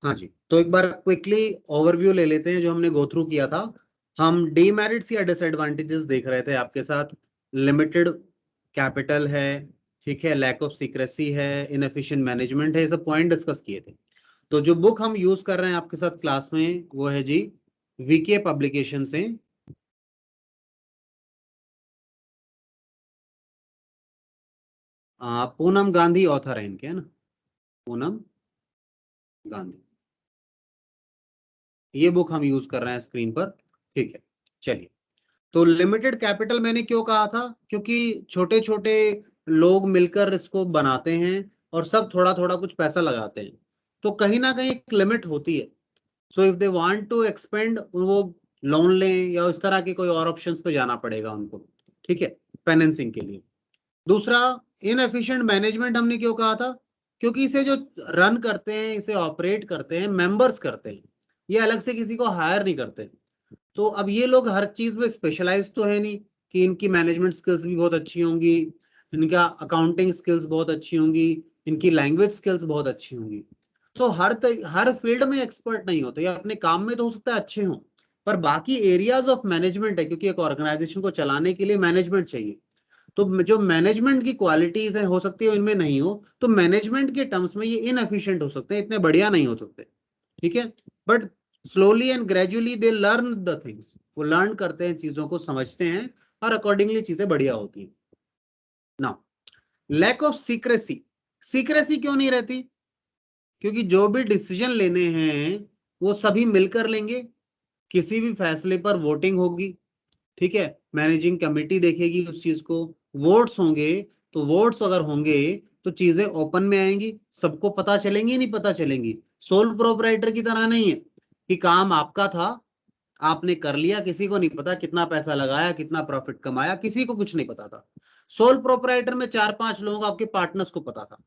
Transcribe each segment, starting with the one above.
हाँ जी, तो एक बार क्विकली ओवरव्यू ले लेते हैं जो हमने गो थ्रू किया था। हम डीमेरिट्स या डिसएडवांटेजेस देख रहे थे आपके साथ। लिमिटेड कैपिटल है, ठीक है, लैक ऑफ सीक्रेसी है, इनएफिशिएंट मैनेजमेंट है, ये सब पॉइंट डिस्कस किए थे। तो जो बुक हम यूज कर रहे हैं आपके साथ क्लास में वो है जी वीके पब्लिकेशन से पूनम गांधी ऑथर है इनके, है ना, पूनम गांधी। ये बुक हम यूज कर रहे हैं स्क्रीन पर, ठीक है। चलिए, तो लिमिटेड कैपिटल मैंने क्यों कहा था, क्योंकि छोटे छोटे लोग मिलकर इसको बनाते हैं और सब थोड़ा थोड़ा कुछ पैसा लगाते हैं, तो कहीं ना कहीं एक लिमिट होती है। So if they want to expand, वो लोन लें या उस तरह के कोई और ऑप्शंस पे जाना पड़ेगा उनको, ठीक है, फाइनेंसिंग के लिए। दूसरा, इनएफिशिएंट मैनेजमेंट हमने क्यों कहा था, क्योंकि इसे जो रन करते हैं, इसे ऑपरेट करते हैं, मेंबर्स करते हैं, ये अलग से किसी को हायर नहीं करते। तो अब ये लोग हर चीज में स्पेशलाइज तो है नहीं कि इनकी मैनेजमेंट स्किल्स भी बहुत अच्छी होंगी, इनका अकाउंटिंग स्किल्स बहुत अच्छी होंगी, इनकी लैंग्वेज स्किल्स बहुत अच्छी होंगी। तो हर फील्ड में एक्सपर्ट नहीं होते, या अपने काम में तो हो सकता है अच्छे हों, पर बाकी एरियाज ऑफ मैनेजमेंट है, क्योंकि एक ऑर्गेनाइजेशन को चलाने के लिए मैनेजमेंट चाहिए। तो जो मैनेजमेंट की क्वालिटीज है, हो सकती है इनमें नहीं हो, तो मैनेजमेंट के टर्म्स में ये इनएफिशिएंट हो सकते हैं, इतने बढ़िया नहीं हो सकते, ठीक है। But slowly and gradually they learn the things, वो लर्न करते हैं, चीजों को समझते हैं, और अकॉर्डिंगली चीजें बढ़िया होती हैं। Now, lack of secrecy. Secrecy क्यों नहीं रहती, क्योंकि जो भी डिसीजन लेने हैं वो सभी मिलकर लेंगे, किसी भी फैसले पर वोटिंग होगी, ठीक है, मैनेजिंग कमेटी देखेगी उस चीज को, वोट्स होंगे, तो वोट्स अगर होंगे तो चीजें ओपन में आएंगी, सबको पता चलेंगी, नहीं पता चलेंगी। सोल प्रोपराइटर की तरह नहीं है कि काम आपका था, आपने कर लिया, किसी को नहीं पता कितना पैसा लगाया, कितना प्रॉफिट कमाया, किसी को कुछ नहीं पता था। सोल प्रोपराइटर में 4-5 लोग आपके पार्टनर्स को पता था।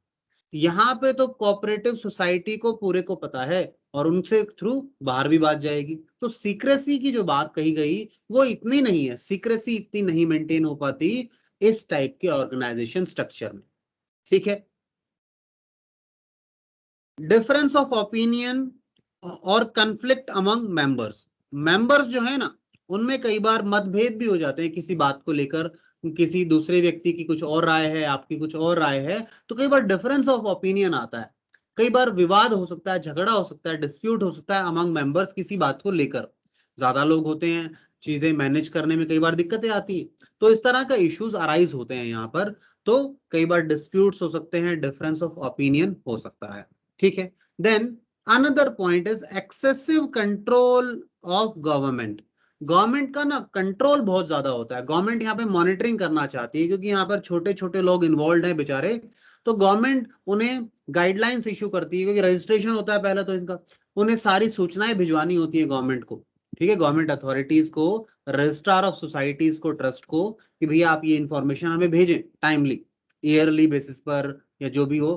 यहाँ पे तो कोऑपरेटिव सोसाइटी को पूरे को पता है, और उनसे थ्रू बाहर भी बात जाएगी। तो सीक्रेसी की जो बात कही गई वो इतनी नहीं है, सीक्रेसी इतनी नहीं मेंटेन हो पाती इस टाइप के ऑर्गेनाइजेशन स्ट्रक्चर में, ठीक है। डिफरेंस ऑफ ओपिनियन और कंफ्लिक्ट अमंग मेंबर्स। मेंबर्स जो है ना, उनमें कई बार मतभेद भी हो जाते हैं किसी बात को लेकर, किसी दूसरे व्यक्ति की कुछ और राय है, आपकी कुछ और राय है, तो कई बार डिफरेंस ऑफ ओपिनियन आता है, कई बार विवाद हो सकता है, झगड़ा हो सकता है, डिस्प्यूट हो सकता है अमंग मेंबर्स किसी बात को लेकर। ज्यादा लोग होते हैं, चीजें मैनेज करने में कई बार दिक्कतें आती है, तो इस तरह का इश्यूज अराइज होते हैं यहाँ पर। तो कई बार डिस्प्यूट्स हो सकते हैं, डिफरेंस ऑफ ओपिनियन हो सकता है, ठीक है। Then another point is excessive control of government. Government का ना कंट्रोल बहुत ज्यादा होता है, गवर्नमेंट यहाँ पे मॉनिटरिंग करना चाहती है, क्योंकि यहाँ पर छोटे छोटे लोग इन्वॉल्व हैं बेचारे। तो गवर्नमेंट उन्हें गाइडलाइंस इशू करती है, क्योंकि रजिस्ट्रेशन होता है पहले तो इनका, उन्हें सारी सूचनाएं भिजवानी होती है गवर्नमेंट को, ठीक है, गवर्नमेंट अथॉरिटीज को, रजिस्ट्रार ऑफ सोसाइटीज को, ट्रस्ट को, कि भैया आप ये इंफॉर्मेशन हमें भेजें टाइमली, ईयरली बेसिस पर, या जो भी हो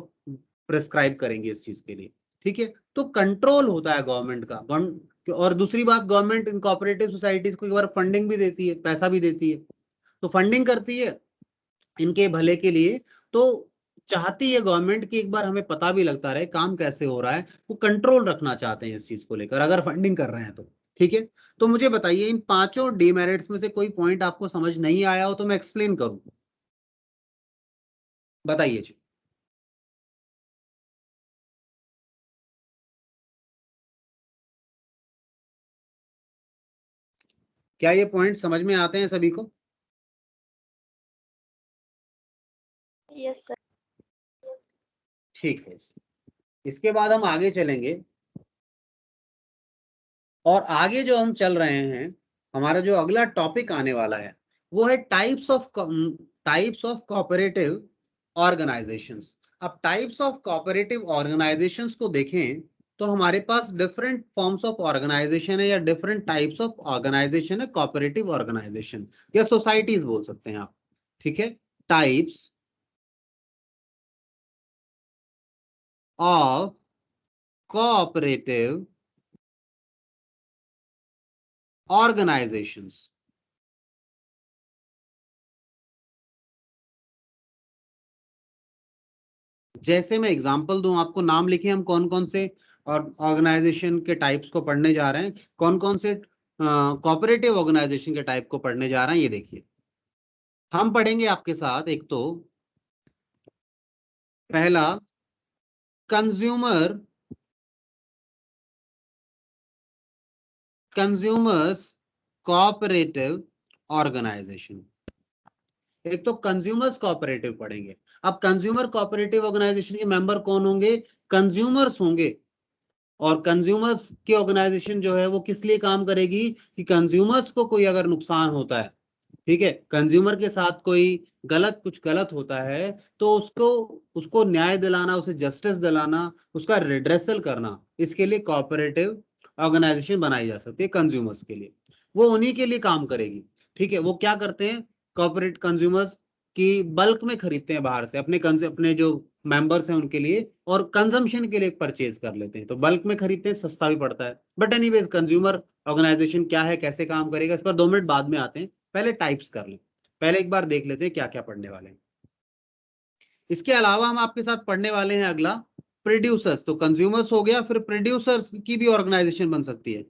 प्रेस्क्राइब करेंगे इस चीज के लिए, ठीक है। तो कंट्रोल होता है गवर्नमेंट का। और दूसरी बात, गवर्नमेंट इन कोऑपरेटिव सोसाइटीज को एक बार फंडिंग भी देती है, पैसा भी देती है, तो फंडिंग करती है इनके भले के लिए। तो चाहती है गवर्नमेंट की एक बार हमें पता भी लगता रहे काम कैसे हो रहा है, वो कंट्रोल रखना चाहते हैं इस चीज को लेकर, अगर फंडिंग कर रहे हैं तो, ठीक है। तो मुझे बताइए, इन पांचों डीमेरिट्स में से कोई पॉइंट आपको समझ नहीं आया हो तो मैं एक्सप्लेन करूं, बताइए जी। क्या ये पॉइंट समझ में आते हैं सभी को? Yes sir. ठीक है, इसके बाद हम आगे चलेंगे, और आगे जो हम चल रहे हैं, हमारा जो अगला टॉपिक आने वाला है वो है टाइप्स ऑफ कोऑपरेटिव ऑर्गेनाइजेशंस। अब टाइप्स ऑफ कोऑपरेटिव ऑर्गेनाइजेशंस को देखें तो हमारे पास डिफरेंट फॉर्म्स ऑफ ऑर्गेनाइजेशन है, या डिफरेंट टाइप्स ऑफ ऑर्गेनाइजेशन है, कोऑपरेटिव ऑर्गेनाइजेशन या सोसाइटीज बोल सकते हैं आप, ठीक है। Types of cooperative organisations. जैसे मैं एग्जांपल दूं आपको, नाम लिखे हम कौन कौन से और ऑर्गेनाइजेशन के टाइप्स को पढ़ने जा रहे हैं। कौन कौन से कोऑपरेटिव ऑर्गेनाइजेशन के टाइप को पढ़ने जा रहे हैं, ये देखिए। हम पढ़ेंगे आपके साथ एक तो पहला कंज्यूमर्स कोऑपरेटिव ऑर्गेनाइजेशन। एक तो कंज्यूमर्स कोऑपरेटिव पढ़ेंगे। अब कंज्यूमर कोऑपरेटिव ऑर्गेनाइजेशन के मेंबर कौन होंगे? कंज्यूमर्स होंगे। और कंज्यूमर्स की ऑर्गेनाइजेशन जो है वो किस लिए काम करेगी कि कंज्यूमर्स को कोई अगर नुकसान होता है, ठीक है, कंज्यूमर के साथ कोई कुछ गलत होता है, तो उसको उसको न्याय दिलाना, उसे जस्टिस दिलाना, उसका रिड्रेसल करना, इसके लिए कोऑपरेटिव ऑर्गेनाइजेशन बनाई जा सकती है कंज्यूमर्स के लिए। वो उन्हीं के लिए काम करेगी। ठीक है, वो क्या करते हैं? कॉर्पोरेट कंज्यूमर्स की बल्क में खरीदते हैं बाहर से अपने जो मेंबर्स हैं उनके लिए, और कंजम्पशन के लिए परचेज कर लेते हैं। तो बल्क में खरीदते हैं, सस्ता भी पड़ता है। बट एनीवेज कंज्यूमर ऑर्गेनाइजेशन क्या है, कैसे काम करेगा, इस पर 2 मिनट बाद में आते हैं। पहले टाइप्स कर लें, पहले एक बार देख लेते हैं क्या क्या पढ़ने वाले हैं। इसके अलावा हम आपके साथ पढ़ने वाले हैं अगला प्रोड्यूसर्स। तो कंज्यूमर्स हो गया, फिर प्रोड्यूसर्स की भी ऑर्गेनाइजेशन बन सकती है,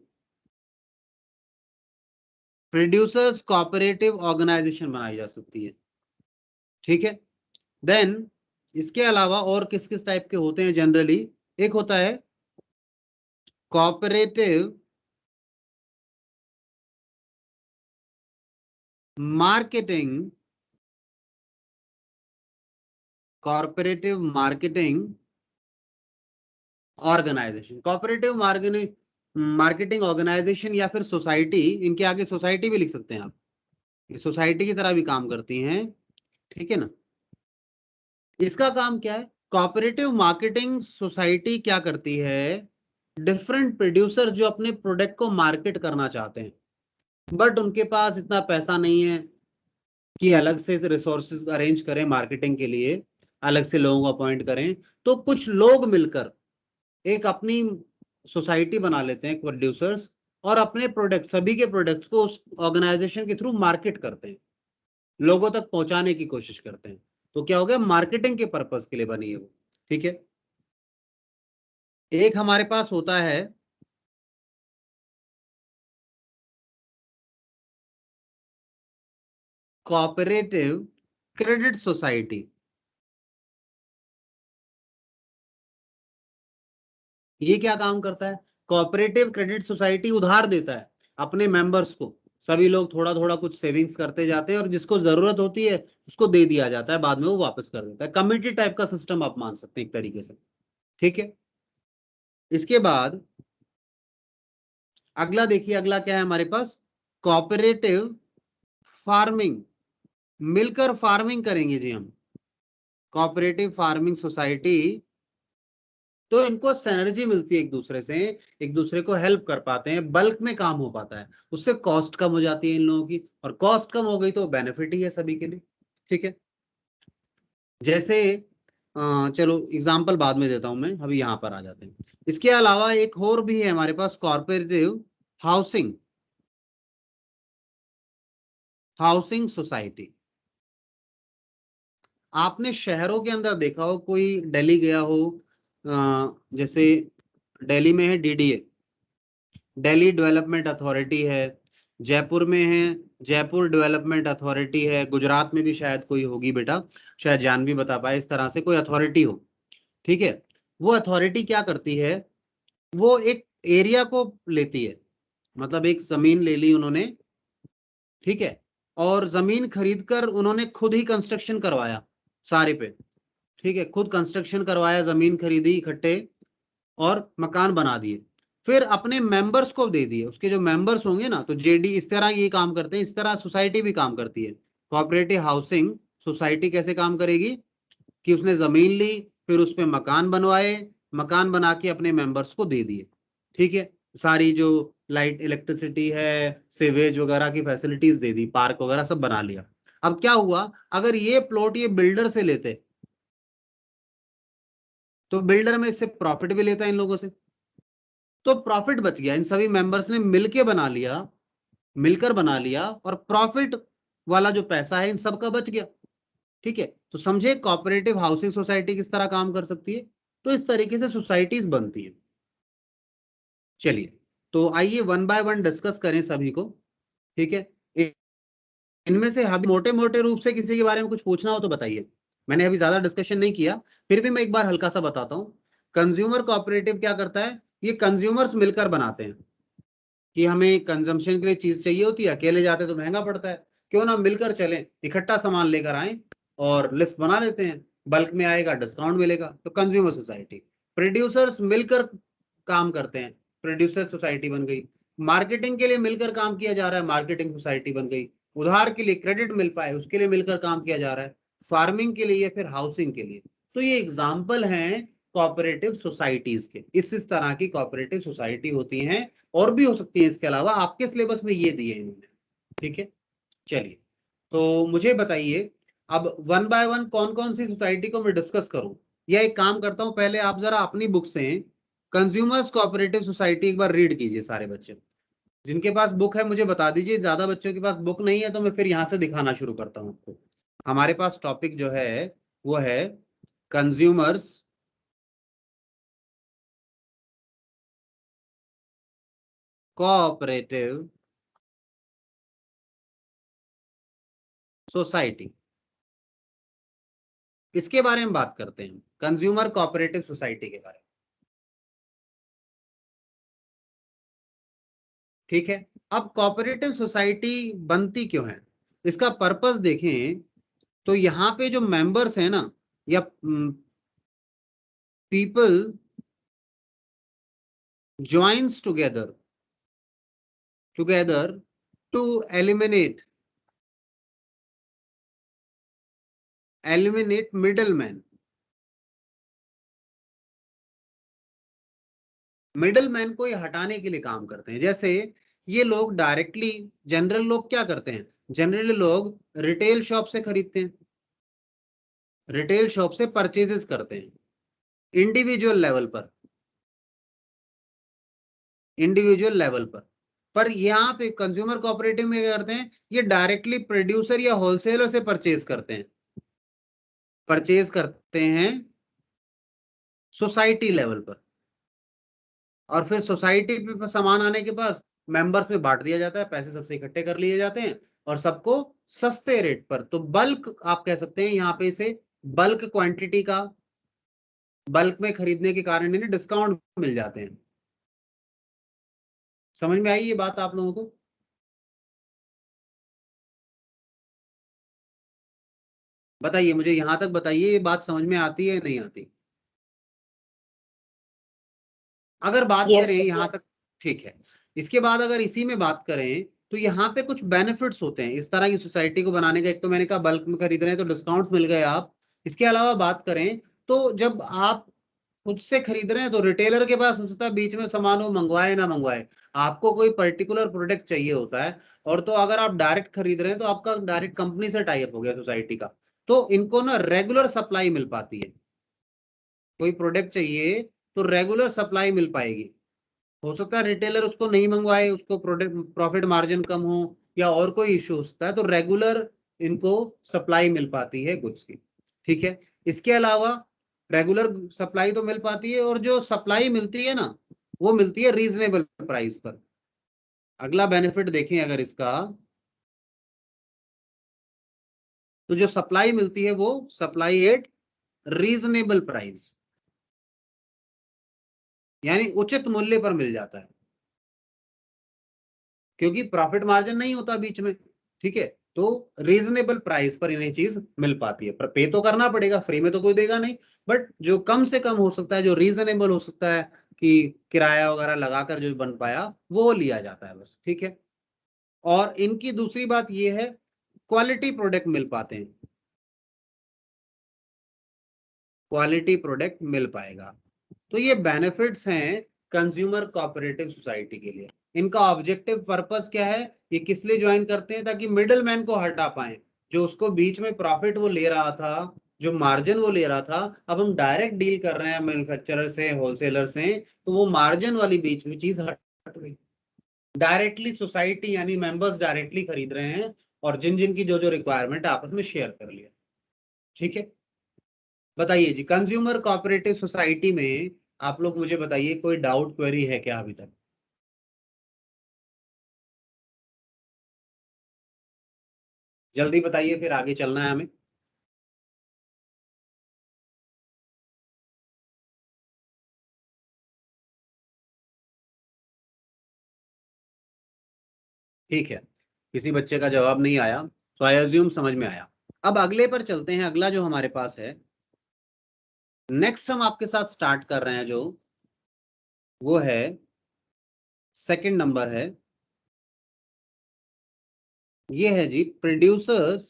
प्रोड्यूसर्स कोऑपरेटिव ऑर्गेनाइजेशन बनाई जा सकती है। ठीक है, देन इसके अलावा और किस किस टाइप के होते हैं जनरली? एक होता है cooperative marketing organisation. Cooperative marketing organisation या फिर सोसाइटी, इनके आगे सोसाइटी भी लिख सकते हैं आप, ये सोसाइटी की तरह भी काम करती हैं। ठीक है ना? इसका काम क्या है? कोऑपरेटिव मार्केटिंग सोसाइटी क्या करती है? डिफरेंट प्रोड्यूसर जो अपने प्रोडक्ट को मार्केट करना चाहते हैं बट उनके पास इतना पैसा नहीं है कि अलग से रिसोर्सेज अरेंज करें मार्केटिंग के लिए, अलग से लोगों को अपॉइंट करें, तो कुछ लोग मिलकर एक अपनी सोसाइटी बना लेते हैं प्रोड्यूसर्स, और अपने प्रोडक्ट, सभी के प्रोडक्ट्स को उस ऑर्गेनाइजेशन के थ्रू मार्केट करते हैं, लोगों तक पहुंचाने की कोशिश करते हैं। तो क्या हो गया? मार्केटिंग के पर्पस के लिए बनी है वो। ठीक है, एक हमारे पास होता है कोऑपरेटिव क्रेडिट सोसाइटी। ये क्या काम करता है? कोऑपरेटिव क्रेडिट सोसाइटी उधार देता है अपने मेंबर्स को। सभी लोग थोड़ा थोड़ा कुछ सेविंग्स करते जाते हैं और जिसको जरूरत होती है उसको दे दिया जाता है, बाद में वो वापस कर देता है। कमिटी टाइप का सिस्टम आप मान सकते हैं एक तरीके से। ठीक है, इसके बाद अगला देखिए, अगला क्या है हमारे पास? Cooperative farming. मिलकर फार्मिंग करेंगे जी हम, कोऑपरेटिव फार्मिंग सोसाइटी। तो इनको सिनर्जी मिलती है एक दूसरे से, एक दूसरे को हेल्प कर पाते हैं, बल्क में काम हो पाता है, उससे कॉस्ट कम हो जाती है इन लोगों की, और कॉस्ट कम हो गई तो बेनिफिट ही है सभी के लिए। ठीक है, जैसे चलो एग्जांपल बाद में देता हूं मैं, अभी यहां पर आ जाते हैं। इसके अलावा एक और भी है हमारे पास, कॉर्पोरेटिव हाउसिंग हाउसिंग सोसाइटी। आपने शहरों के अंदर देखा हो, कोई दिल्ली गया हो, जैसे दिल्ली में है डीडीए, दिल्ली डेवलपमेंट अथॉरिटी है, जयपुर में है जयपुर डेवलपमेंट अथॉरिटी है, गुजरात में भी शायद कोई होगी बेटा, शायद जानवी बता पाए, इस तरह से कोई अथॉरिटी हो। ठीक है, वो अथॉरिटी क्या करती है? वो एक एरिया को लेती है, मतलब एक जमीन ले ली उन्होंने, ठीक है, और जमीन खरीद कर उन्होंने खुद ही कंस्ट्रक्शन करवाया सारे पे। ठीक है, खुद कंस्ट्रक्शन करवाया, जमीन खरीदी इकट्ठे और मकान बना दिए, फिर अपने मेंबर्स को दे दिए। उसके जो मेंबर्स होंगे ना, तो जेडी इस तरह ये काम करते हैं, इस तरह सोसाइटी भी काम करती है। कोऑपरेटिव हाउसिंग सोसाइटी कैसे काम करेगी कि उसने जमीन ली, फिर उस पर मकान बनवाए, मकान बना के अपने मेंबर्स को दे दिए। ठीक है, सारी जो लाइट इलेक्ट्रिसिटी है, सीवेज वगैरह की फैसिलिटीज दे दी, पार्क वगैरह सब बना लिया। अब क्या हुआ, अगर ये प्लॉट ये बिल्डर से लेते तो बिल्डर में इससे प्रॉफिट भी लेता इन लोगों से, तो प्रॉफिट बच गया। इन सभी मेंबर्स ने मिलके बना लिया, मिलकर बना लिया, और प्रॉफिट वाला जो पैसा है इन सब का बच गया। ठीक है, तो समझे कोऑपरेटिव हाउसिंग सोसाइटी किस तरह काम कर सकती है। तो इस तरीके से सोसाइटीज बनती है। चलिए तो आइए वन बाय वन डिस्कस करें सभी को, ठीक है। इनमें से हम मोटे मोटे रूप से किसी के बारे में कुछ पूछना हो तो बताइए। मैंने अभी ज्यादा डिस्कशन नहीं किया, फिर भी मैं एक बार हल्का सा बताता हूँ। कंज्यूमर कोऑपरेटिव क्या करता है, ये कंज्यूमर्स मिलकर बनाते हैं कि हमें कंजम्पशन के लिए चीज चाहिए होती है, अकेले जाते तो महंगा पड़ता है, क्यों ना मिलकर चलें, इकट्ठा सामान लेकर आए और लिस्ट बना लेते हैं, बल्क में आएगा डिस्काउंट मिलेगा। तो कंज्यूमर सोसाइटी। प्रोड्यूसर्स मिलकर काम करते हैं, प्रोड्यूसर सोसाइटी बन गई। मार्केटिंग के लिए मिलकर काम किया जा रहा है, मार्केटिंग सोसाइटी बन गई। उधार के लिए क्रेडिट मिल पाए उसके लिए मिलकर काम किया जा रहा है, फार्मिंग के लिए, फिर हाउसिंग के लिए। तो ये एग्जाम्पल हैं कोऑपरेटिव सोसाइटीज के। इस तरह की कोऑपरेटिव सोसाइटी होती हैं, और भी हो सकती है इसके अलावा, आपके सिलेबस में ये दिए इन्होंने, ठीक है। चलिए तो मुझे बताइए अब वन बाय वन कौन कौन सी सोसाइटी को मैं डिस्कस करूं, या एक काम करता हूं, पहले आप जरा अपनी बुक से कंज्यूमर्स कोऑपरेटिव सोसाइटी एक बार रीड कीजिए सारे बच्चे। जिनके पास बुक है मुझे बता दीजिए, ज्यादा बच्चों के पास बुक नहीं है तो मैं फिर यहां से दिखाना शुरू करता हूं आपको। हमारे पास टॉपिक जो है वो है कंज्यूमर्स कोऑपरेटिव सोसाइटी। इसके बारे में बात करते हैं, कंज्यूमर कोऑपरेटिव सोसाइटी के बारे में, ठीक है। अब कोऑपरेटिव सोसाइटी बनती क्यों है, इसका पर्पस देखें तो यहाँ पे जो मेंबर्स हैं ना, या people joins together to eliminate middleman. Middleman को ये हटाने के लिए काम करते हैं। जैसे ये लोग डायरेक्टली, जनरल लोग क्या करते हैं, जनरली लोग रिटेल शॉप से खरीदते हैं, रिटेल शॉप से परचेजेस करते हैं इंडिविजुअल लेवल पर, इंडिविजुअल लेवल पर यहाँ पे कंज्यूमर कोऑपरेटिव में क्या करते हैं, ये डायरेक्टली प्रोड्यूसर या होलसेलर से परचेज करते हैं सोसाइटी लेवल पर, और फिर सोसाइटी पे सामान आने के पास मेंबर्स में बांट दिया जाता है, पैसे सबसे इकट्ठे कर लिए जाते हैं और सबको सस्ते रेट पर, तो बल्क आप कह सकते हैं यहाँ पे इसे, बल्क क्वांटिटी का, बल्क में खरीदने के कारण इन्हें डिस्काउंट मिल जाते हैं। समझ में आई ये बात आप लोगों को? बताइए मुझे, यहां तक बताइए, ये बात समझ में आती है नहीं आती? अगर बात यस करें सर। यहां तक, ठीक है। इसके बाद अगर इसी में बात करें तो यहाँ पे कुछ बेनिफिट्स होते हैं इस तरह की सोसाइटी को बनाने का। एक तो मैंने कहा बल्क में खरीद रहे हैं तो डिस्काउंट मिल गए आप। इसके अलावा बात करें तो जब आप खुद से खरीद रहे हैं तो रिटेलर के पास हो सकता है बीच में सामान वो मंगवाए ना मंगवाए, आपको कोई पर्टिकुलर प्रोडक्ट चाहिए होता है, और तो अगर आप डायरेक्ट खरीद रहे हैं तो आपका डायरेक्ट कंपनी से टाई अप हो गया सोसाइटी का, तो इनको ना रेगुलर सप्लाई मिल पाती है। कोई प्रोडक्ट चाहिए तो रेगुलर सप्लाई मिल पाएगी। हो सकता है रिटेलर उसको नहीं मंगवाए, उसको प्रोडक्ट प्रॉफिट मार्जिन कम हो या और कोई इश्यू हो सकता है, तो रेगुलर इनको सप्लाई मिल पाती है गुड्स की, ठीक है। इसके अलावा रेगुलर सप्लाई तो मिल पाती है, और जो सप्लाई मिलती है ना वो मिलती है रीजनेबल प्राइस पर। अगला बेनिफिट देखें अगर इसका, तो जो सप्लाई मिलती है वो सप्लाई एट रीजनेबल प्राइस, यानी उचित मूल्य पर मिल जाता है, क्योंकि प्रॉफिट मार्जिन नहीं होता बीच में, ठीक है। तो रीजनेबल प्राइस पर इन्हें चीज मिल पाती है, पर पे तो करना पड़ेगा, फ्री में तो कोई देगा नहीं, बट जो कम से कम हो सकता है, जो रीजनेबल हो सकता है कि किराया वगैरह लगाकर जो बन पाया वो लिया जाता है बस, ठीक है। और इनकी दूसरी बात ये है, क्वालिटी प्रोडक्ट मिल पाते हैं, क्वालिटी प्रोडक्ट मिल पाएगा। तो ये बेनिफिट्स हैं कंज्यूमर कोऑपरेटिव सोसाइटी के लिए। इनका ऑब्जेक्टिव पर्पस क्या है, ये किस लिए ज्वाइन करते हैं, ताकि मिडिल मैन को हटा पाए, जो उसको बीच में प्रॉफिट वो ले रहा था, जो मार्जिन वो ले रहा था, अब हम डायरेक्ट डील कर रहे हैं मैन्युफैक्चरर से, होलसेलर से, तो वो मार्जिन वाली बीच में चीज हट गई। डायरेक्टली सोसाइटी यानी मेंबर्स डायरेक्टली खरीद रहे हैं, और जिन जिन की जो जो रिक्वायरमेंट है आपस में शेयर कर लिया, ठीक है। बताइए जी, कंज्यूमर कोऑपरेटिव सोसाइटी में आप लोग मुझे बताइए, कोई डाउट क्वेरी है क्या अभी तक? जल्दी बताइए, फिर आगे चलना है हमें। ठीक है, किसी बच्चे का जवाब नहीं आया, तो आई अज्यूम समझ में आया। अब अगले पर चलते हैं। अगला जो हमारे पास है, नेक्स्ट हम आपके साथ स्टार्ट कर रहे हैं, जो वो है सेकंड नंबर है, ये है जी producers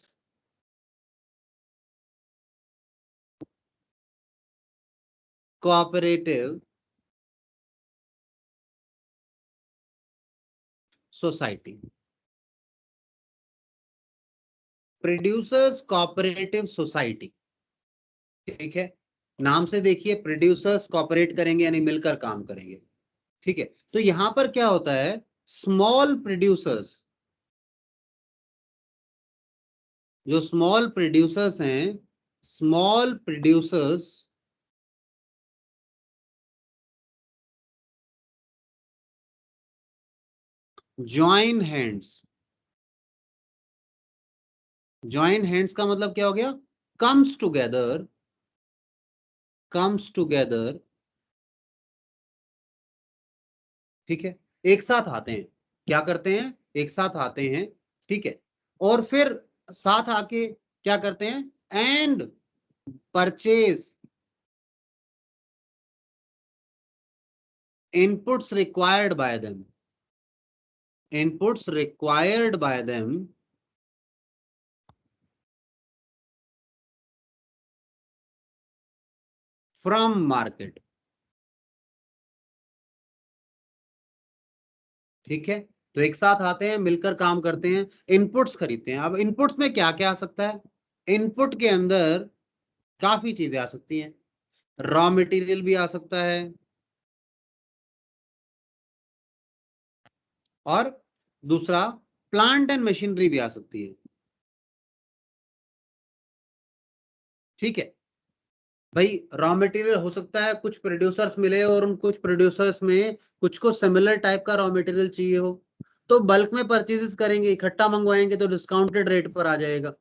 cooperative society. Producers cooperative society, ठीक है। नाम से देखिए, प्रोड्यूसर्स कोऑपरेट करेंगे यानी मिलकर काम करेंगे, ठीक है। तो यहां पर क्या होता है, स्मॉल प्रोड्यूसर्स, जो स्मॉल प्रोड्यूसर्स हैं, small producers join hands. Join hands का मतलब क्या हो गया, कम्स टुगेदर, कम्स टुगेदर, ठीक है। एक साथ आते हैं, क्या करते हैं, एक साथ आते हैं, ठीक है। और फिर साथ आके क्या करते हैं, and purchase inputs required by them, inputs required by them from market, ठीक है। तो एक साथ आते हैं, मिलकर काम करते हैं, इनपुट्स खरीदते हैं। अब इनपुट्स में क्या क्या आ सकता है, इनपुट के अंदर काफी चीजें आ सकती हैं, रॉ मटेरियल भी आ सकता है, और दूसरा प्लांट एंड मशीनरी भी आ सकती है, ठीक है। भाई रॉ मटेरियल हो सकता है कुछ प्रोड्यूसर्स मिले और उन कुछ प्रोड्यूसर्स में कुछ को सिमिलर टाइप का रॉ मटेरियल चाहिए हो, तो बल्क में परचेजेस करेंगे, इकट्ठा मंगवाएंगे तो डिस्काउंटेड रेट पर आ जाएगा,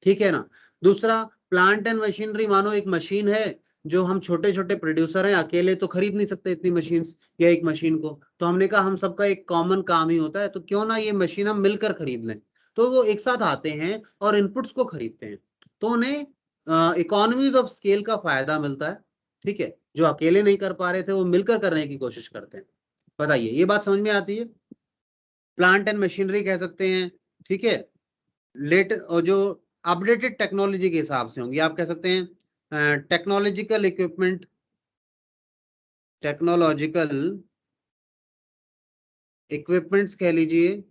ठीक है ना। दूसरा प्लांट एंड मशीनरी, मानो एक मशीन है, जो हम छोटे छोटे प्रोड्यूसर हैं, अकेले तो खरीद नहीं सकते इतनी मशीन या एक मशीन को, तो हमने कहा हम सबका एक कॉमन काम ही होता है, तो क्यों ना ये मशीन हम मिलकर खरीद लें। तो वो एक साथ आते हैं और इनपुट्स को खरीदते हैं, तो उन्हें इकोनॉमीज ऑफ स्केल का फायदा मिलता है, ठीक है। जो अकेले नहीं कर पा रहे थे वो मिलकर करने की कोशिश करते हैं। बताइए, ये बात समझ में आती है। प्लांट एंड मशीनरी कह सकते हैं, ठीक है। लेट और जो अपडेटेड टेक्नोलॉजी के हिसाब से होंगी, आप कह सकते हैं टेक्नोलॉजिकल इक्विपमेंट, टेक्नोलॉजिकल इक्विपमेंट्स कह लीजिए,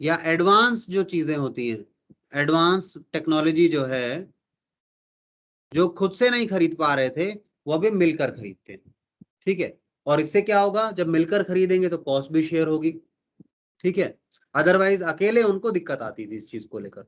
या एडवांस जो चीजें होती हैं, एडवांस टेक्नोलॉजी जो है, जो खुद से नहीं खरीद पा रहे थे वो भी मिलकर खरीदते हैं, ठीक है। और इससे क्या होगा, जब मिलकर खरीदेंगे तो कॉस्ट भी शेयर होगी, ठीक है। अदरवाइज अकेले उनको दिक्कत आती थी इस चीज को लेकर।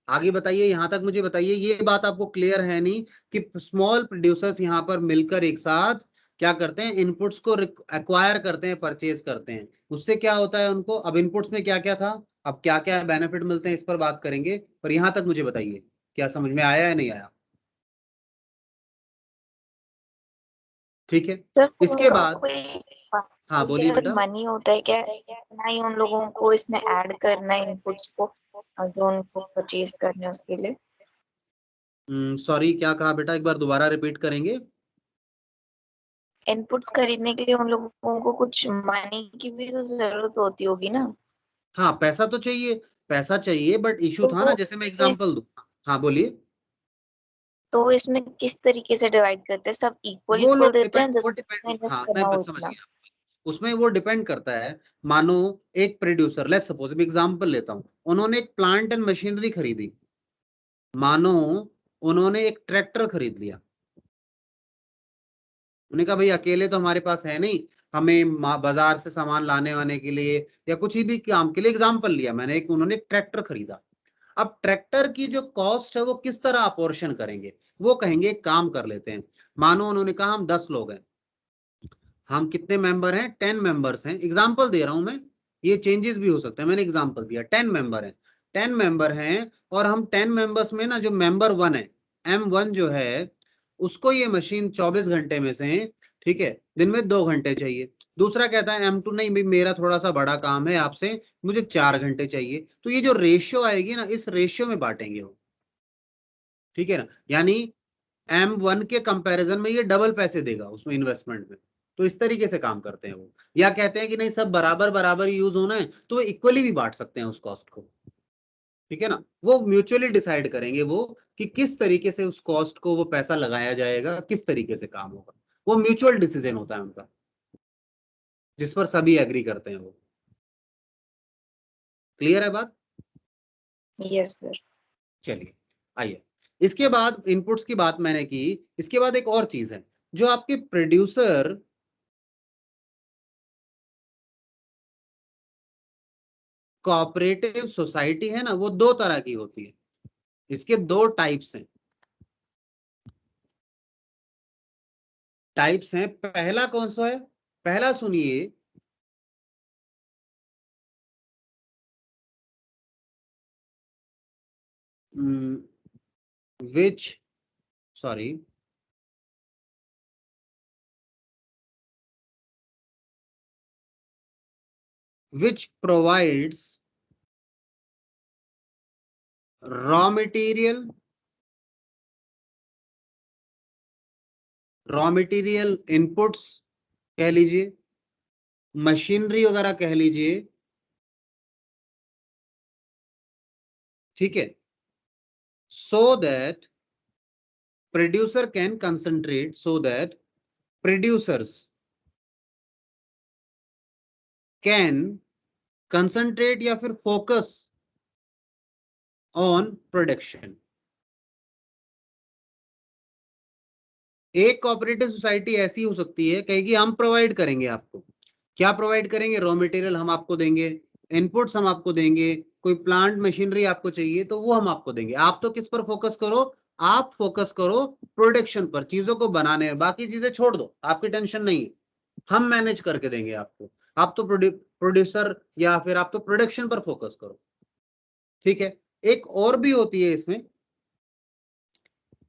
आगे बताइए, यहां तक मुझे बताइए, ये बात आपको क्लियर है नहीं कि स्मॉल प्रोड्यूसर्स यहां पर मिलकर एक साथ क्या करते हैं, इनपुट्स को एक्वायर करते हैं, परचेज करते हैं। उससे क्या होता है उनको, अब इनपुट्स में क्या क्या था, अब क्या क्या बेनिफिट मिलते हैं इस पर बात करेंगे, पर यहां तक मुझे बताइए क्या समझ में आया या नहीं आया, ठीक है। सर इसके बाद, कोई हाँ बोलिए बेटा। मनी होता है क्या, ना ही उन लोगों को इसमें ऐड करना है इनपुट्स को, जो उनको परचेज करने हैं उसके लिए। सॉरी, क्या कहा बेटा, एक बार दोबारा रिपीट करेंगे। इनपुट्स खरीदने के लिए उन लोगों को कुछ मनी की भी तो जरूरत होती होगी ना। हाँ पैसा तो चाहिए, पैसा चाहिए, बट इशू तो था ना, वो जैसे मैं तो, एग्जांपल दूं। हाँ बोलिए। तो इसमें किस तरीके से डिवाइड करते हैं, सब इक्वल वो इक्वल लोग देते डिपेंड, हैं वो जिसमें डिपेंड, इन्वेस्ट हाँ करना मैं हो समझ उतना। गया। उसमें वो डिपेंड करता है, मानो एक प्रोड्यूसर, लेट्स सपोज मैं एग्जांपल लेता हूँ, उन्होंने एक प्लांट एंड मशीनरी खरीदी, मानो उन्होंने एक ट्रैक्टर खरीद लिया, उन्होंने कहा भाई अकेले तो हमारे पास है नहीं, हमें बाजार से सामान लाने वाने के लिए या कुछ ही भी काम के लिए, एग्जांपल लिया मैंने, एक उन्होंने ट्रैक्टर खरीदा। अब ट्रैक्टर की जो कॉस्ट है वो किस तरह अपोर्शन करेंगे, वो कहेंगे एक काम कर लेते हैं, मानो उन्होंने कहा हम 10 लोग हैं, हम कितने मेंबर हैं, 10 मेंबर्स हैं, एग्जाम्पल दे रहा हूं मैं, ये चेंजेस भी हो सकता है, मैंने एग्जाम्पल दिया, 10 मेंबर हैं, 10 मेंबर हैं, और हम 10 मेंबर्स में ना जो मेंबर 1 है, M1 जो है, उसको ये मशीन 24 घंटे में से, ठीक है, दिन में 2 घंटे चाहिए। दूसरा कहता है M2 नहीं भाई मेरा थोड़ा सा बड़ा काम है आपसे, मुझे 4 घंटे चाहिए। तो ये जो रेशियो आएगी ना, इस रेशियो में बांटेंगे वो, ठीक है ना, यानी M1 के कंपैरिजन में ये डबल पैसे देगा उसमें इन्वेस्टमेंट में। तो इस तरीके से काम करते हैं वो, या कहते हैं कि नहीं सब बराबर बराबर यूज होना है, तो वो इक्वली भी बांट सकते हैं उस कॉस्ट को, ठीक है ना। वो म्यूचुअली डिसाइड करेंगे वो कि किस तरीके से उस कॉस्ट को वो पैसा लगाया जाएगा, किस तरीके से काम होगा, वो म्यूचुअल डिसीजन होता है उनका, जिस पर सभी एग्री करते हैं वो। क्लियर है बात? Yes sir. चलिए आइए, इसके बाद इनपुट्स की बात मैंने की, इसके बाद एक और चीज है, जो आपके प्रोड्यूसर कोऑपरेटिव सोसाइटी है ना, वो दो तरह की होती है, इसके दो टाइप्स हैं। पहला कौन सा है, पहला सुनिए, which sorry which provides raw material, inputs कह लीजिए, मशीनरी वगैरह कह लीजिए, ठीक है, so that producer can concentrate, so that producers can concentrate या फिर फोकस ऑन प्रोडक्शन। एक कोऑपरेटिव सोसाइटी ऐसी हो सकती है, कहेगी हम प्रोवाइड करेंगे आपको, क्या प्रोवाइड करेंगे, रॉ मटेरियल हम आपको देंगे, इनपुट्स हम आपको देंगे, कोई प्लांट मशीनरी आपको चाहिए तो वो हम आपको देंगे, आप तो किस पर फोकस करो, आप फोकस करो प्रोडक्शन पर, चीजों को बनाने में, बाकी चीजें छोड़ दो, आपकी टेंशन नहीं है, हम मैनेज करके देंगे आपको, आप तो प्रोड्यूसर या फिर आप तो प्रोडक्शन पर फोकस करो, ठीक है। एक और भी होती है इसमें,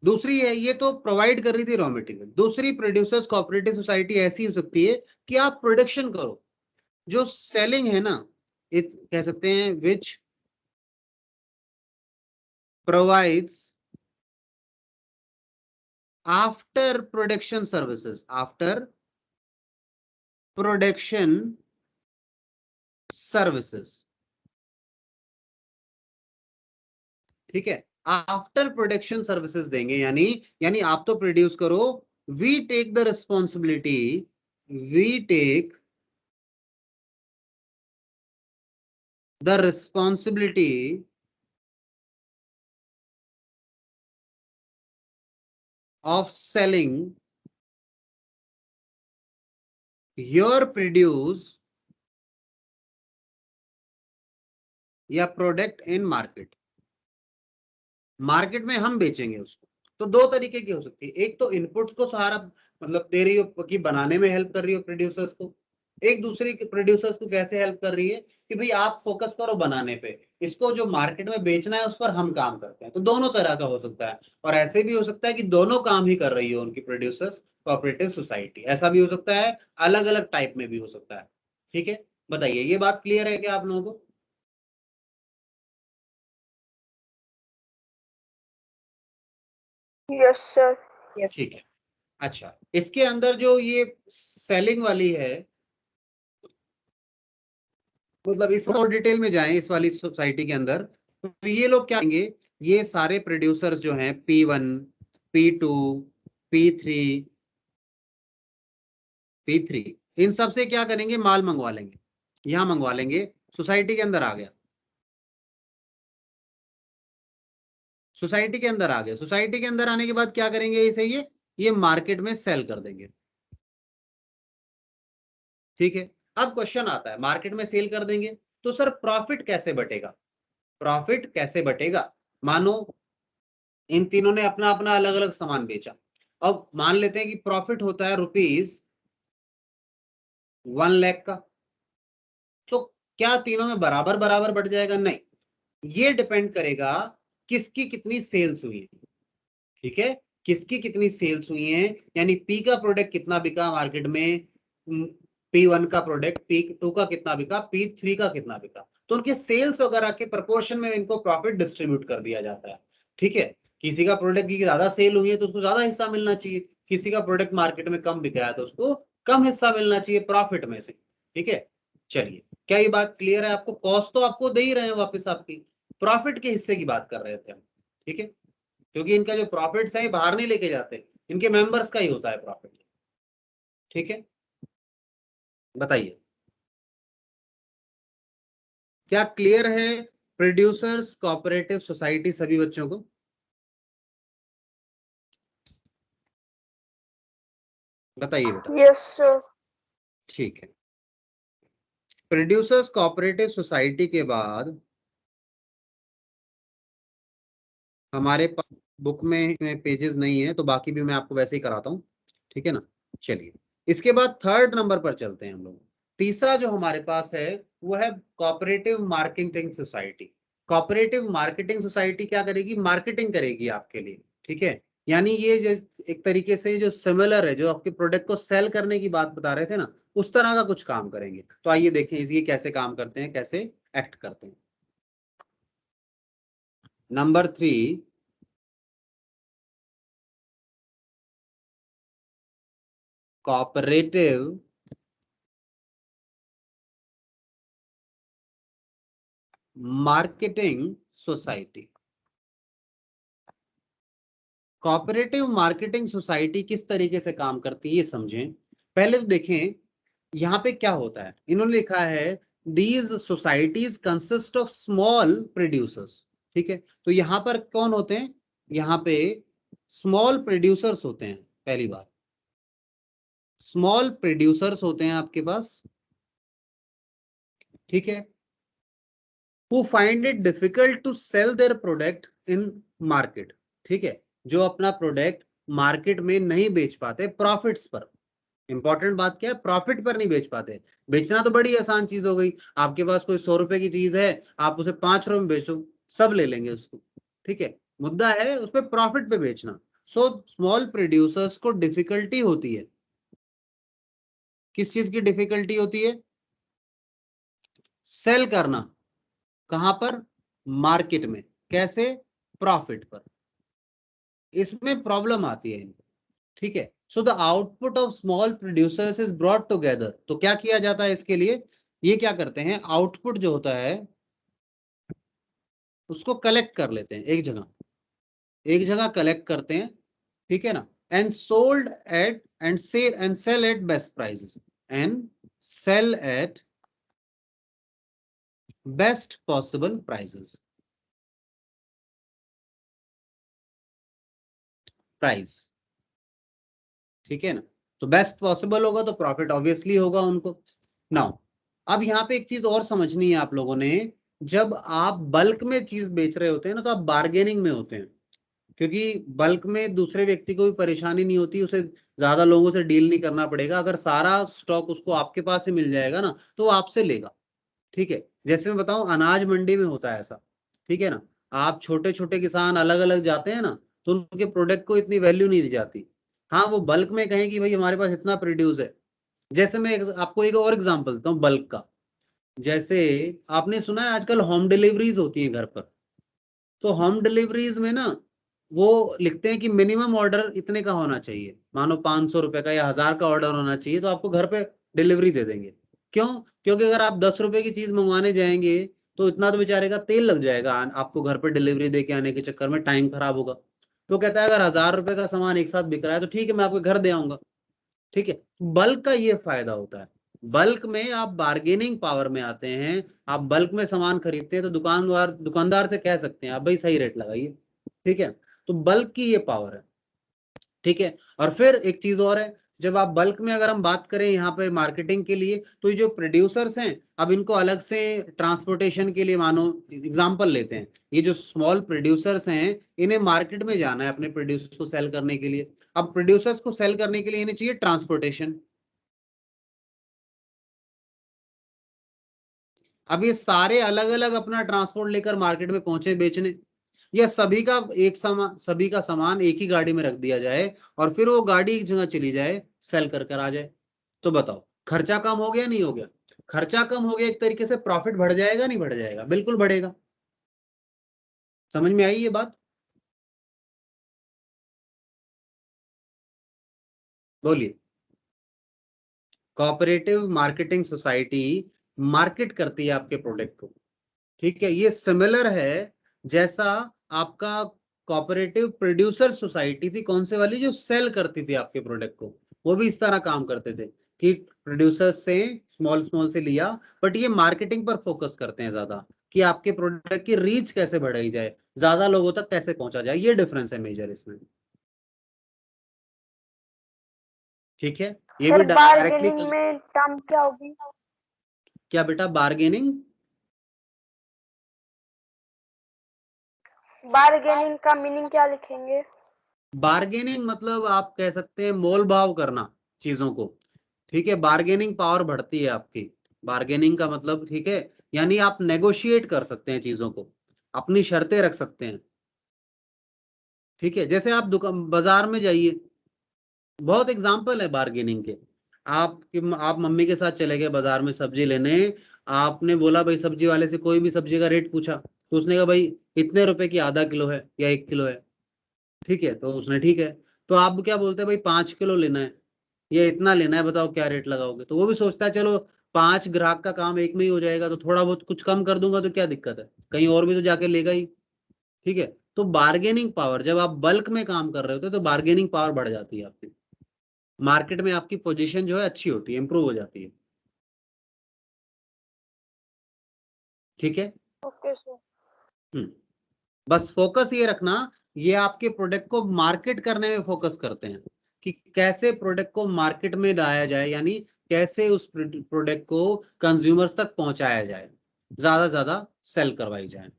दूसरी है, ये तो प्रोवाइड कर रही थी रॉ मटेरियल, दूसरी प्रोड्यूसर्स कोऑपरेटिव सोसाइटी ऐसी हो सकती है कि आप प्रोडक्शन करो, जो सेलिंग है ना, कह सकते हैं which provides after production services, after production services, ठीक है, आफ्टर प्रोडक्शन सर्विसेज देंगे, यानी आप तो प्रोड्यूस करो, we take the responsibility, we take the responsibility of selling your produce या प्रोडक्ट इन मार्केट, मार्केट में हम बेचेंगे उसको। तो दो तरीके की हो सकती है, एक तो इनपुट्स को सहारा मतलब दे रही हो कि बनाने में हेल्प कर रही हो प्रोड्यूसर्स को, एक दूसरी प्रोड्यूसर्स को कैसे हेल्प कर रही है कि भाई आप फोकस करो बनाने पे, इसको जो मार्केट में बेचना है उस पर हम काम करते हैं। तो दोनों तरह का हो सकता है, और ऐसे भी हो सकता है कि दोनों काम ही कर रही हो उनकी प्रोड्यूसर्स कोऑपरेटिव सोसाइटी, ऐसा भी हो सकता है, अलग अलग टाइप में भी हो सकता है, ठीक है। बताइए ये बात क्लियर है क्या आप लोगों को? Yes sir. ठीक है, अच्छा, इसके अंदर जो ये सेलिंग वाली है, मतलब इस और डिटेल में जाएं इस वाली सोसाइटी के अंदर, तो ये लोग क्या करेंगे, ये सारे प्रोड्यूसर्स जो हैं P1, P2, P3, P3, इन सब से क्या करेंगे, माल मंगवा लेंगे, यहां मंगवा लेंगे, सोसाइटी के अंदर आ गया, सोसाइटी के अंदर आ गया, सोसाइटी के अंदर आने के बाद क्या करेंगे, इसे ये मार्केट में सेल कर देंगे, ठीक है। अब क्वेश्चन आता है, मार्केट में सेल कर देंगे तो सर प्रॉफिट कैसे बटेगा, प्रॉफिट कैसे बटेगा, मानो इन तीनों ने अपना अपना अलग अलग सामान बेचा, अब मान लेते हैं कि प्रॉफिट होता है 1 लाख का। तो क्या तीनों में बराबर बराबर बढ़ जाएगा? नहीं, ये डिपेंड करेगा किसकी कितनी सेल्स हुई है। ठीक है, किसकी कितनी सेल्स हुई है, यानी पी का प्रोडक्ट कितना बिका मार्केट में, P1 का प्रोडक्ट P2 का कितना बिका, P3 का कितना बिका, तो उनके सेल्स वगैरह के प्रोपोर्शन में इनको प्रॉफिट डिस्ट्रीब्यूट कर दिया जाता है। ठीक है, किसी का प्रोडक्ट की ज्यादा सेल हुई है तो उसको ज्यादा हिस्सा मिलना चाहिए, किसी का प्रोडक्ट मार्केट में कम बिका है तो उसको कम हिस्सा मिलना चाहिए प्रॉफिट में से। ठीक है, चलिए, क्या ये बात क्लियर है आपको? कॉस्ट तो आपको दे ही रहे हैं वापस, आपकी प्रॉफिट के हिस्से की बात कर रहे थे हम। ठीक है, क्योंकि इनका जो प्रॉफिट्स है बाहर नहीं लेके जाते, इनके मेंबर्स का ही होता है प्रॉफिट। ठीक है, बताइए, क्या क्लियर है प्रोड्यूसर्स कोऑपरेटिव सोसाइटी सभी बच्चों को? बताइए बेटा। Yes sir. ठीक है, प्रोड्यूसर्स कोऑपरेटिव सोसाइटी के बाद हमारे पास बुक में पेजेस नहीं है, तो बाकी भी मैं आपको वैसे ही कराता हूँ। ठीक है ना, चलिए, इसके बाद थर्ड नंबर पर चलते हैं हम लोग। तीसरा जो हमारे पास है वो है cooperative marketing society. Cooperative marketing society क्या करेगी? मार्केटिंग करेगी आपके लिए। ठीक है, यानी ये जो एक तरीके से जो सिमिलर है, जो आपके प्रोडक्ट को सेल करने की बात बता रहे थे ना, उस तरह का कुछ काम करेंगे। तो आइए देखें ये कैसे काम करते हैं, कैसे एक्ट करते हैं। Number 3, cooperative marketing society. Cooperative marketing society किस तरीके से काम करती है ये समझें। पहले तो देखें यहाँ पे क्या होता है। इन्होंने लिखा है these societies consist of small producers. ठीक है, तो यहाँ पर कौन होते हैं? यहाँ पे स्मॉल प्रोड्यूसर्स होते हैं। पहली बात, स्मॉल प्रोड्यूसर्स होते हैं आपके पास। ठीक है, who find it difficult to sell their product in market। ठीक है, जो अपना प्रोडक्ट मार्केट में नहीं बेच पाते प्रॉफिट्स पर। इंपॉर्टेंट बात क्या है? प्रॉफिट पर नहीं बेच पाते। बेचना तो बड़ी आसान चीज हो गई, आपके पास कोई 100 रुपए की चीज है, आप उसे 5 रुपए में बेचो, सब ले लेंगे उसको। ठीक है, मुद्दा है उस पर प्रॉफिट पे बेचना। सो स्मॉल प्रोड्यूसर्स को डिफिकल्टी होती है। किस चीज की डिफिकल्टी होती है? सेल करना। कहां पर? मार्केट में। कैसे? प्रॉफिट पर। इसमें प्रॉब्लम आती है इनको। ठीक है, so the output of small producers is brought together. तो क्या किया जाता है इसके लिए? ये क्या करते हैं, आउटपुट जो होता है उसको कलेक्ट कर लेते हैं एक जगह, एक जगह कलेक्ट करते हैं। ठीक है ना, and sold at and sell at best prices, and sell at best possible prices. Price. ठीक है ना, तो बेस्ट पॉसिबल होगा तो प्रॉफिट ऑब्वियसली होगा उनको। नाउ अब यहाँ पे एक चीज और समझनी है आप लोगों ने। जब आप बल्क में चीज बेच रहे होते हैं ना, तो आप बार्गेनिंग में होते हैं, क्योंकि बल्क में दूसरे व्यक्ति को भी परेशानी नहीं होती, उसे ज्यादा लोगों से डील नहीं करना पड़ेगा। अगर सारा स्टॉक उसको आपके पास ही मिल जाएगा ना, तो वो आपसे लेगा। ठीक है, जैसे मैं बताऊं अनाज मंडी में होता है ऐसा। ठीक है ना, आप छोटे छोटे किसान अलग अलग जाते हैं ना, तो उनके प्रोडक्ट को इतनी वैल्यू नहीं दी जाती। हाँ, वो बल्क में कहें कि भाई हमारे पास इतना प्रोड्यूस है। जैसे मैं आपको एक और एग्जांपल देता हूँ बल्क का। जैसे आपने सुना है आजकल होम डिलीवरीज होती हैं घर पर। तो होम डिलीवरीज में ना वो लिखते हैं कि मिनिमम ऑर्डर इतने का होना चाहिए, मानो 500 रुपए का या 1000 का ऑर्डर होना चाहिए तो आपको घर पे डिलीवरी दे देंगे। क्यों? क्योंकि अगर आप 10 रुपए की चीज मंगवाने जाएंगे तो इतना तो बेचारे का तेल लग जाएगा, आपको घर पे डिलीवरी दे के आने के चक्कर में टाइम खराब होगा। तो कहता है अगर 1000 रुपए का सामान एक साथ बिक रहा है तो ठीक है, मैं आपके घर दे आऊंगा। ठीक है, बल्क का ये फायदा होता है। बल्क में आप बार्गेनिंग पावर में आते हैं। आप बल्क में सामान खरीदते हैं तो दुकानदार दुकानदार से कह सकते हैं आप भाई सही रेट लगाइए। ठीक है, तो बल्क की ये पावर है। ठीक है, और फिर एक चीज और है, जब आप बल्क में अगर हम बात करें यहाँ पे मार्केटिंग के लिए, तो ये जो प्रोड्यूसर्स हैं, अब इनको अलग से ट्रांसपोर्टेशन के लिए, मानो एग्जांपल लेते हैं, ये जो स्मॉल प्रोड्यूसर्स हैं इन्हें मार्केट में जाना है अपने प्रोड्यूस को सेल करने के लिए। अब प्रोड्यूसर्स को सेल करने के लिए इन्हें चाहिए ट्रांसपोर्टेशन। अब ये सारे अलग अलग अपना ट्रांसपोर्ट लेकर मार्केट में पहुंचे बेचने, या सभी का सामान एक ही गाड़ी में रख दिया जाए और फिर वो गाड़ी एक जगह चली जाए, सेल कर आ जाए। तो बताओ खर्चा कम हो गया नहीं हो गया? खर्चा कम हो गया, एक तरीके से प्रॉफिट बढ़ जाएगा नहीं बढ़ जाएगा? बिल्कुल बढ़ेगा। समझ में आई ये बात? बोलिए। कोऑपरेटिव मार्केटिंग सोसाइटी मार्केट करती है आपके प्रोडक्ट को, ठीक है। ये सिमिलर है जैसा आपका कोऑपरेटिव प्रोड्यूसर सोसाइटी थी, कौन से वाली, जो सेल करती थी आपके प्रोडक्ट को। वो भी इस तरह काम करते थे कि प्रोड्यूसर से स्मॉल स्मॉल से लिया, बट ये मार्केटिंग पर फोकस करते हैं ज्यादा कि आपके प्रोडक्ट की रीच कैसे बढ़ाई जाए, ज्यादा लोगों तक कैसे पहुंचा जाए। ये डिफरेंस है मेजर इसमें, ठीक है। ये भी सर डायरेक्टली बार्गेनिंग में टर्म क्या होगी? क्या बेटा? बार्गेनिंग? बार्गेनिंग का मीनिंग क्या लिखेंगे? बार्गेनिंग मतलब आप कह सकते हैं मोल भाव करना चीजों को, ठीक है। बार्गेनिंग पावर बढ़ती है आपकी। बार्गेनिंग का मतलब, ठीक है, यानी आप नेगोशिएट कर सकते हैं चीजों को, अपनी शर्तें रख सकते हैं, ठीक है। जैसे आप दुकान बाजार में जाइए, बहुत एग्जाम्पल है बार्गेनिंग के। आप मम्मी के साथ चले गए बाजार में सब्जी लेने, आपने बोला भाई सब्जी वाले से, कोई भी सब्जी का रेट पूछा तो उसने कहा भाई इतने रुपए की आधा किलो है या 1 किलो है, ठीक है। तो उसने ठीक है, तो आप क्या बोलते हैं भाई 5 किलो लेना है या इतना लेना है, बताओ क्या रेट लगाओगे? तो वो भी सोचता है चलो 5 ग्राहक का काम एक में ही हो जाएगा, तो थोड़ा बहुत कुछ कम कर दूंगा तो क्या दिक्कत है, कहीं और भी तो जाके लेगा ही, ठीक है। तो बार्गेनिंग पावर, जब आप बल्क में काम कर रहे होते तो बार्गेनिंग पावर बढ़ जाती है आपकी, मार्केट में आपकी पोजीशन जो है अच्छी होती है, इंप्रूव हो जाती है, ठीक है। Okay sir. बस फोकस ये रखना, ये आपके प्रोडक्ट को मार्केट करने में फोकस करते हैं कि कैसे प्रोडक्ट को मार्केट में लाया जाए, यानी कैसे उस प्रोडक्ट को कंज्यूमर्स तक पहुंचाया जाए, ज्यादा सेल करवाई जाए,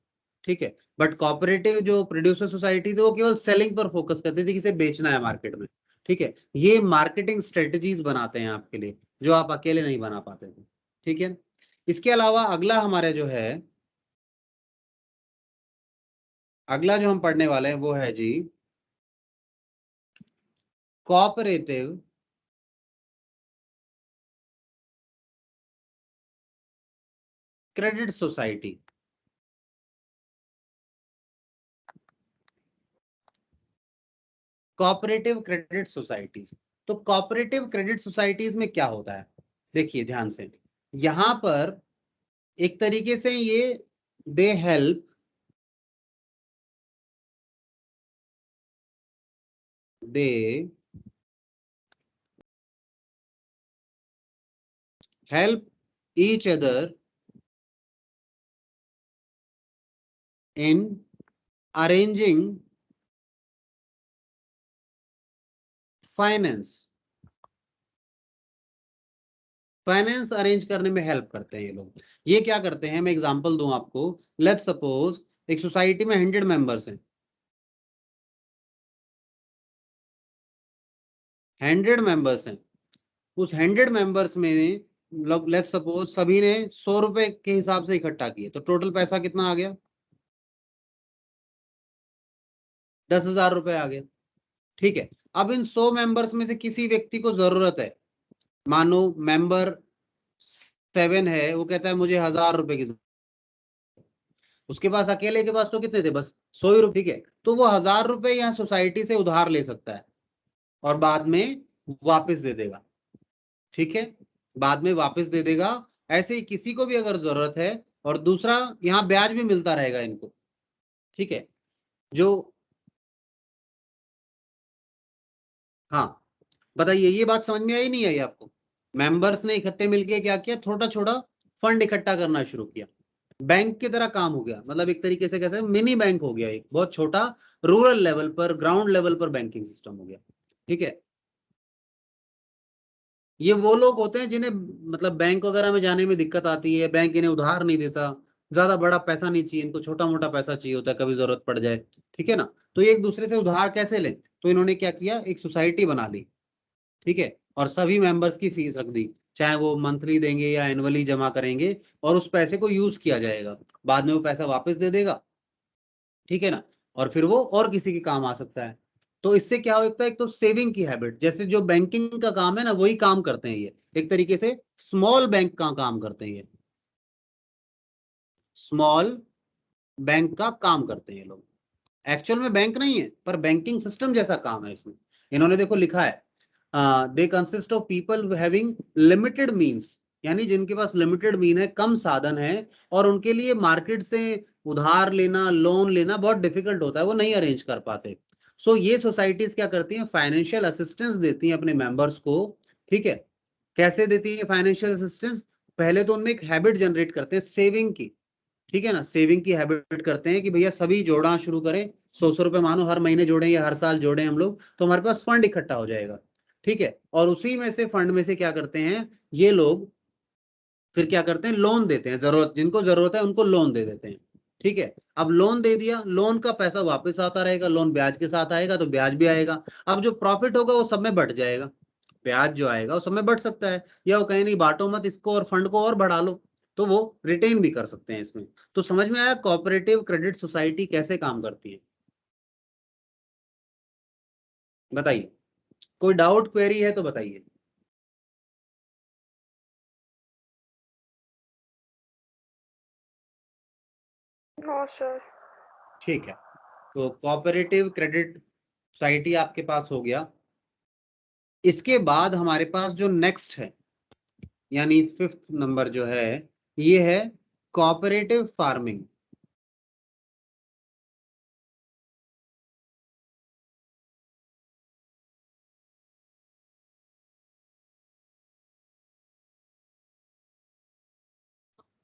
ठीक है। बट कोऑपरेटिव जो प्रोड्यूसर सोसाइटी थी वो केवल सेलिंग पर फोकस करती थी, किसे बेचना है मार्केट में, ठीक है। ये मार्केटिंग स्ट्रेटजीज बनाते हैं आपके लिए, जो आप अकेले नहीं बना पाते थे, ठीक है। इसके अलावा अगला हमारे जो है, अगला जो हम पढ़ने वाले हैं वो है जी cooperative credit society. Cooperative credit societies. तो कोऑपरेटिव क्रेडिट सोसाइटीज में क्या होता है, देखिए ध्यान से। यहां पर एक तरीके से ये they help they help each other in arranging finance arrange करने में हेल्प करते हैं ये लोग। ये क्या करते हैं, मैं एग्जांपल दूं आपको। लेट्स सपोज एक सोसाइटी में 100 मेंबर्स हैं, 100 मेंबर्स हैं। उस 100 मेंबर्स में लेट्स सपोज सभी ने 100 रुपए के हिसाब से इकट्ठा किए, तो टोटल पैसा कितना आ गया? 10,000 रुपए आ गया, ठीक है। अब इन 100 मेंबर्स में से किसी व्यक्ति को जरूरत है, मानो मेंबर 7 है, वो कहता है मुझे 1,000 रुपए की जरूरत। उसके पास अकेले के पास तो कितने थे, बस 100 ही रुपए, ठीक है। तो वो 1,000 रुपए यहाँ सोसाइटी से उधार ले सकता है और बाद में वापस दे देगा, ठीक है। बाद में वापस दे देगा। ऐसे ही किसी को भी अगर जरूरत है, और दूसरा यहाँ ब्याज भी मिलता रहेगा इनको, ठीक है। जो हाँ, बताइए ये बात समझ में आई नहीं आई आपको? मेंबर्स ने इकट्ठे मिलके क्या किया, छोटा छोटा फंड इकट्ठा करना शुरू किया, बैंक की तरह काम हो गया। मतलब एक तरीके से कैसे मिनी बैंक हो गया, एक बहुत छोटा रूरल लेवल पर, ग्राउंड लेवल पर बैंकिंग सिस्टम हो गया, ठीक है। ये वो लोग होते हैं जिन्हें मतलब बैंक वगैरह में जाने में दिक्कत आती है, बैंक इन्हें उधार नहीं देता, ज्यादा बड़ा पैसा नहीं चाहिए इनको, छोटा मोटा पैसा चाहिए होता है, कभी जरूरत पड़ जाए, ठीक है ना। तो ये एक दूसरे से उधार कैसे लें, तो इन्होंने क्या किया, एक सोसाइटी बना ली, ठीक है, और सभी मेंबर्स की फीस रख दी चाहे वो मंथली देंगे या एनुअली जमा करेंगे, और उस पैसे को यूज किया जाएगा, बाद में वो पैसा वापस दे देगा, ठीक है ना, और फिर वो और किसी के काम आ सकता है। तो इससे क्या होता है, एक तो सेविंग की हैबिट, जैसे जो बैंकिंग का काम है ना वही काम करते हैं ये, एक तरीके से स्मॉल बैंक का काम करते हैं ये, स्मॉल बैंक का काम करते हैं ये लोग। एक्चुअल में बैंक नहीं है पर बैंकिंग सिस्टम जैसा काम है इसमें। इन्होंने देखो लिखा है, they consist of people having limited means, यानी जिनके पास लिमिटेड मीन है, कम साधन है, और उनके लिए मार्केट से उधार लेना, लोन लेना बहुत डिफिकल्ट होता है, वो नहीं अरेंज कर पाते। सो ये सोसाइटीज क्या करती हैं, फाइनेंशियल असिस्टेंस देती हैं अपने मेंबर्स को, ठीक है। कैसे देती है फाइनेंशियल असिस्टेंस, पहले तो उनमें एक हैबिट जनरेट करते हैं सेविंग की, ठीक है ना, सेविंग की हैबिट करते हैं कि भैया सभी जोड़ना शुरू करें, 100 रुपए मानो हर महीने जोड़ें या हर साल जोड़ें हम लोग, तो हमारे पास फंड इकट्ठा हो जाएगा, ठीक है। और उसी में से फंड में से क्या करते हैं ये लोग, फिर क्या करते हैं, लोन देते हैं, जरूरत जिनको जरूरत है उनको लोन दे देते हैं, ठीक है। अब लोन दे दिया, लोन का पैसा वापस आता रहेगा, लोन ब्याज के साथ आएगा तो ब्याज भी आएगा। अब जो प्रॉफिट होगा वो सब में बट जाएगा, ब्याज जो आएगा वो सब में बढ़ सकता है, या वो कहीं नहीं बांटो मत इसको और फंड को और बढ़ा लो, तो वो रिटेन भी कर सकते हैं इसमें। तो समझ में आया कोऑपरेटिव क्रेडिट सोसाइटी कैसे काम करती है, बताइए, कोई डाउट क्वेरी है तो बताइए। No sir. ठीक है, तो कोऑपरेटिव क्रेडिट सोसाइटी आपके पास हो गया। इसके बाद हमारे पास जो नेक्स्ट है, यानी 5th नंबर जो है, ये है cooperative farming.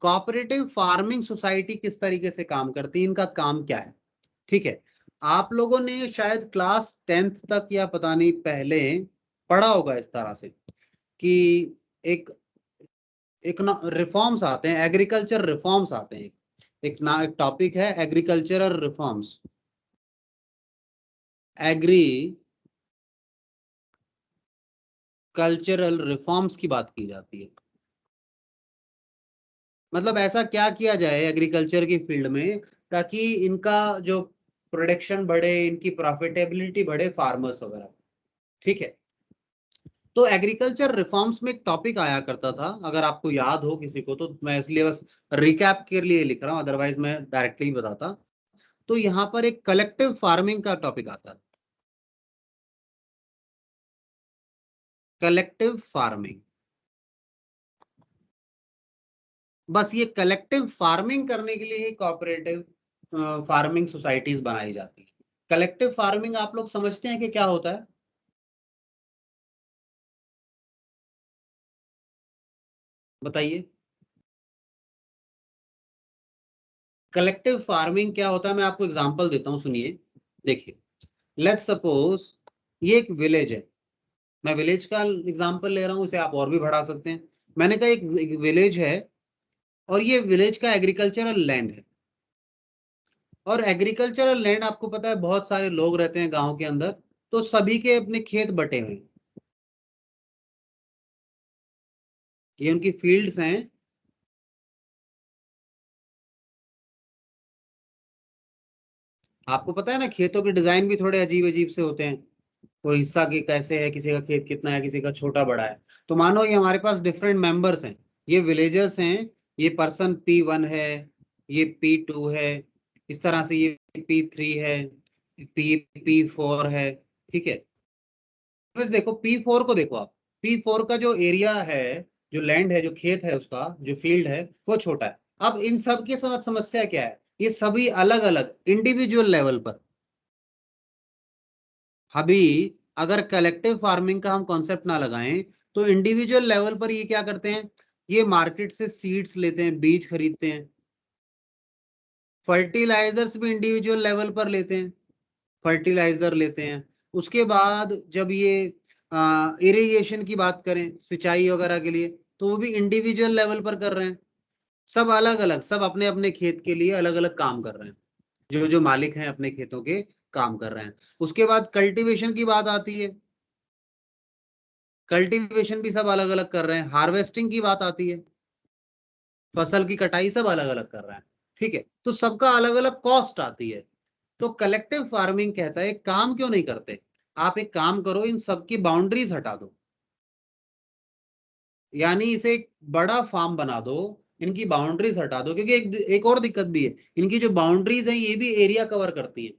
Cooperative farming society किस तरीके से काम करती है, इनका काम क्या है, ठीक है। आप लोगों ने शायद क्लास 10th तक या पता नहीं पहले पढ़ा होगा इस तरह से कि एक एक ना रिफॉर्म्स आते हैं, एग्रीकल्चर रिफॉर्म्स आते हैं, एक टॉपिक है agricultural reforms, agricultural reforms की बात की जाती है। मतलब ऐसा क्या किया जाए एग्रीकल्चर की फील्ड में ताकि इनका जो प्रोडक्शन बढ़े, इनकी प्रॉफिटेबिलिटी बढ़े, फार्मर्स वगैरह, ठीक है। तो एग्रीकल्चर रिफॉर्म्स में एक टॉपिक आया करता था, अगर आपको याद हो किसी को, तो मैं इसलिए बस रिकैप के लिए लिख रहा हूं, अदरवाइज मैं डायरेक्टली बताता। तो यहाँ पर एक कलेक्टिव फार्मिंग का टॉपिक आता है, कलेक्टिव फार्मिंग। बस ये कलेक्टिव फार्मिंग करने के लिए ही कोऑपरेटिव फार्मिंग सोसाइटीज बनाई जाती है। कलेक्टिव फार्मिंग आप लोग समझते हैं कि क्या होता है, बताइए। कलेक्टिव फार्मिंग क्या होता है, मैं आपको एग्जांपल देता हूं, सुनिए। देखिए, लेट्स सपोज ये एक विलेज है, मैं विलेज का एग्जांपल ले रहा हूं, इसे आप और भी बढ़ा सकते हैं। मैंने कहा एक विलेज है, और ये विलेज का एग्रीकल्चरल लैंड है, और एग्रीकल्चरल लैंड आपको पता है बहुत सारे लोग रहते हैं गांव के अंदर, तो सभी के अपने खेत बटे हुए हैं, ये उनकी फील्ड्स हैं। आपको पता है ना खेतों के डिजाइन भी थोड़े अजीब अजीब से होते हैं, कोई हिस्सा के कैसे है, किसी का खेत कितना है, किसी का छोटा बड़ा है। तो मानो ये हमारे पास डिफरेंट मेंबर्स हैं, ये विलेजर्स हैं, ये पर्सन P1 है, ये P2 है, इस तरह से ये P3 है, P4 है, ठीक है। बस देखो P4 को देखो आप, P4 का जो एरिया है, जो लैंड है, जो खेत है, उसका जो फील्ड है वो छोटा है। अब इन सब की समस्या क्या है, ये सभी अलग अलग इंडिविजुअल लेवल पर, अभी अगर कलेक्टिव फार्मिंग का हम कॉन्सेप्ट ना लगाएं तो इंडिविजुअल लेवल पर ये क्या करते हैं, ये मार्केट से सीड्स लेते हैं, बीज खरीदते हैं, फर्टिलाइजर्स भी इंडिविजुअल लेवल पर लेते हैं, फर्टिलाइजर लेते हैं। उसके बाद जब ये इरिगेशन की बात करें, सिंचाई वगैरह के लिए, तो वो भी इंडिविजुअल लेवल पर कर रहे हैं, सब अलग अलग, सब अपने अपने खेत के लिए अलग अलग काम कर रहे हैं, जो जो मालिक हैं अपने खेतों के काम कर रहे हैं। उसके बाद कल्टीवेशन की बात आती है, कल्टीवेशन भी सब अलग अलग कर रहे हैं, हार्वेस्टिंग की बात आती है, फसल की कटाई सब अलग अलग कर रहे हैं, ठीक है, तो सबका अलग अलग कॉस्ट आती है। तो कलेक्टिव फार्मिंग कहता है काम क्यों नहीं करते, आप एक काम करो, इन सबकी बाउंड्रीज हटा दो, यानी इसे एक बड़ा फार्म बना दो, इनकी बाउंड्रीज हटा दो, क्योंकि एक और दिक्कत भी है, इनकी जो बाउंड्रीज हैं ये भी एरिया कवर करती है,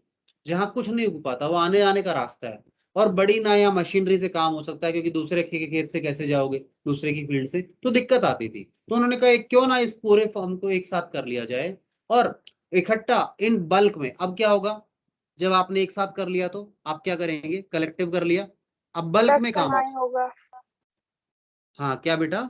जहां कुछ नहीं उग पाता वो आने आने का रास्ता है, और बड़ी ना या मशीनरी से काम हो सकता है, क्योंकि दूसरे खेत से कैसे जाओगे, दूसरे की फील्ड से, तो दिक्कत आती थी। तो उन्होंने कहा क्यों ना इस पूरे फॉर्म को एक साथ कर लिया जाए और इकट्ठा इन बल्क में। अब क्या होगा, जब आपने एक साथ कर लिया तो आप क्या करेंगे, कलेक्टिव कर लिया, अब बल्क में काम कमाई होगा। हाँ क्या बेटा,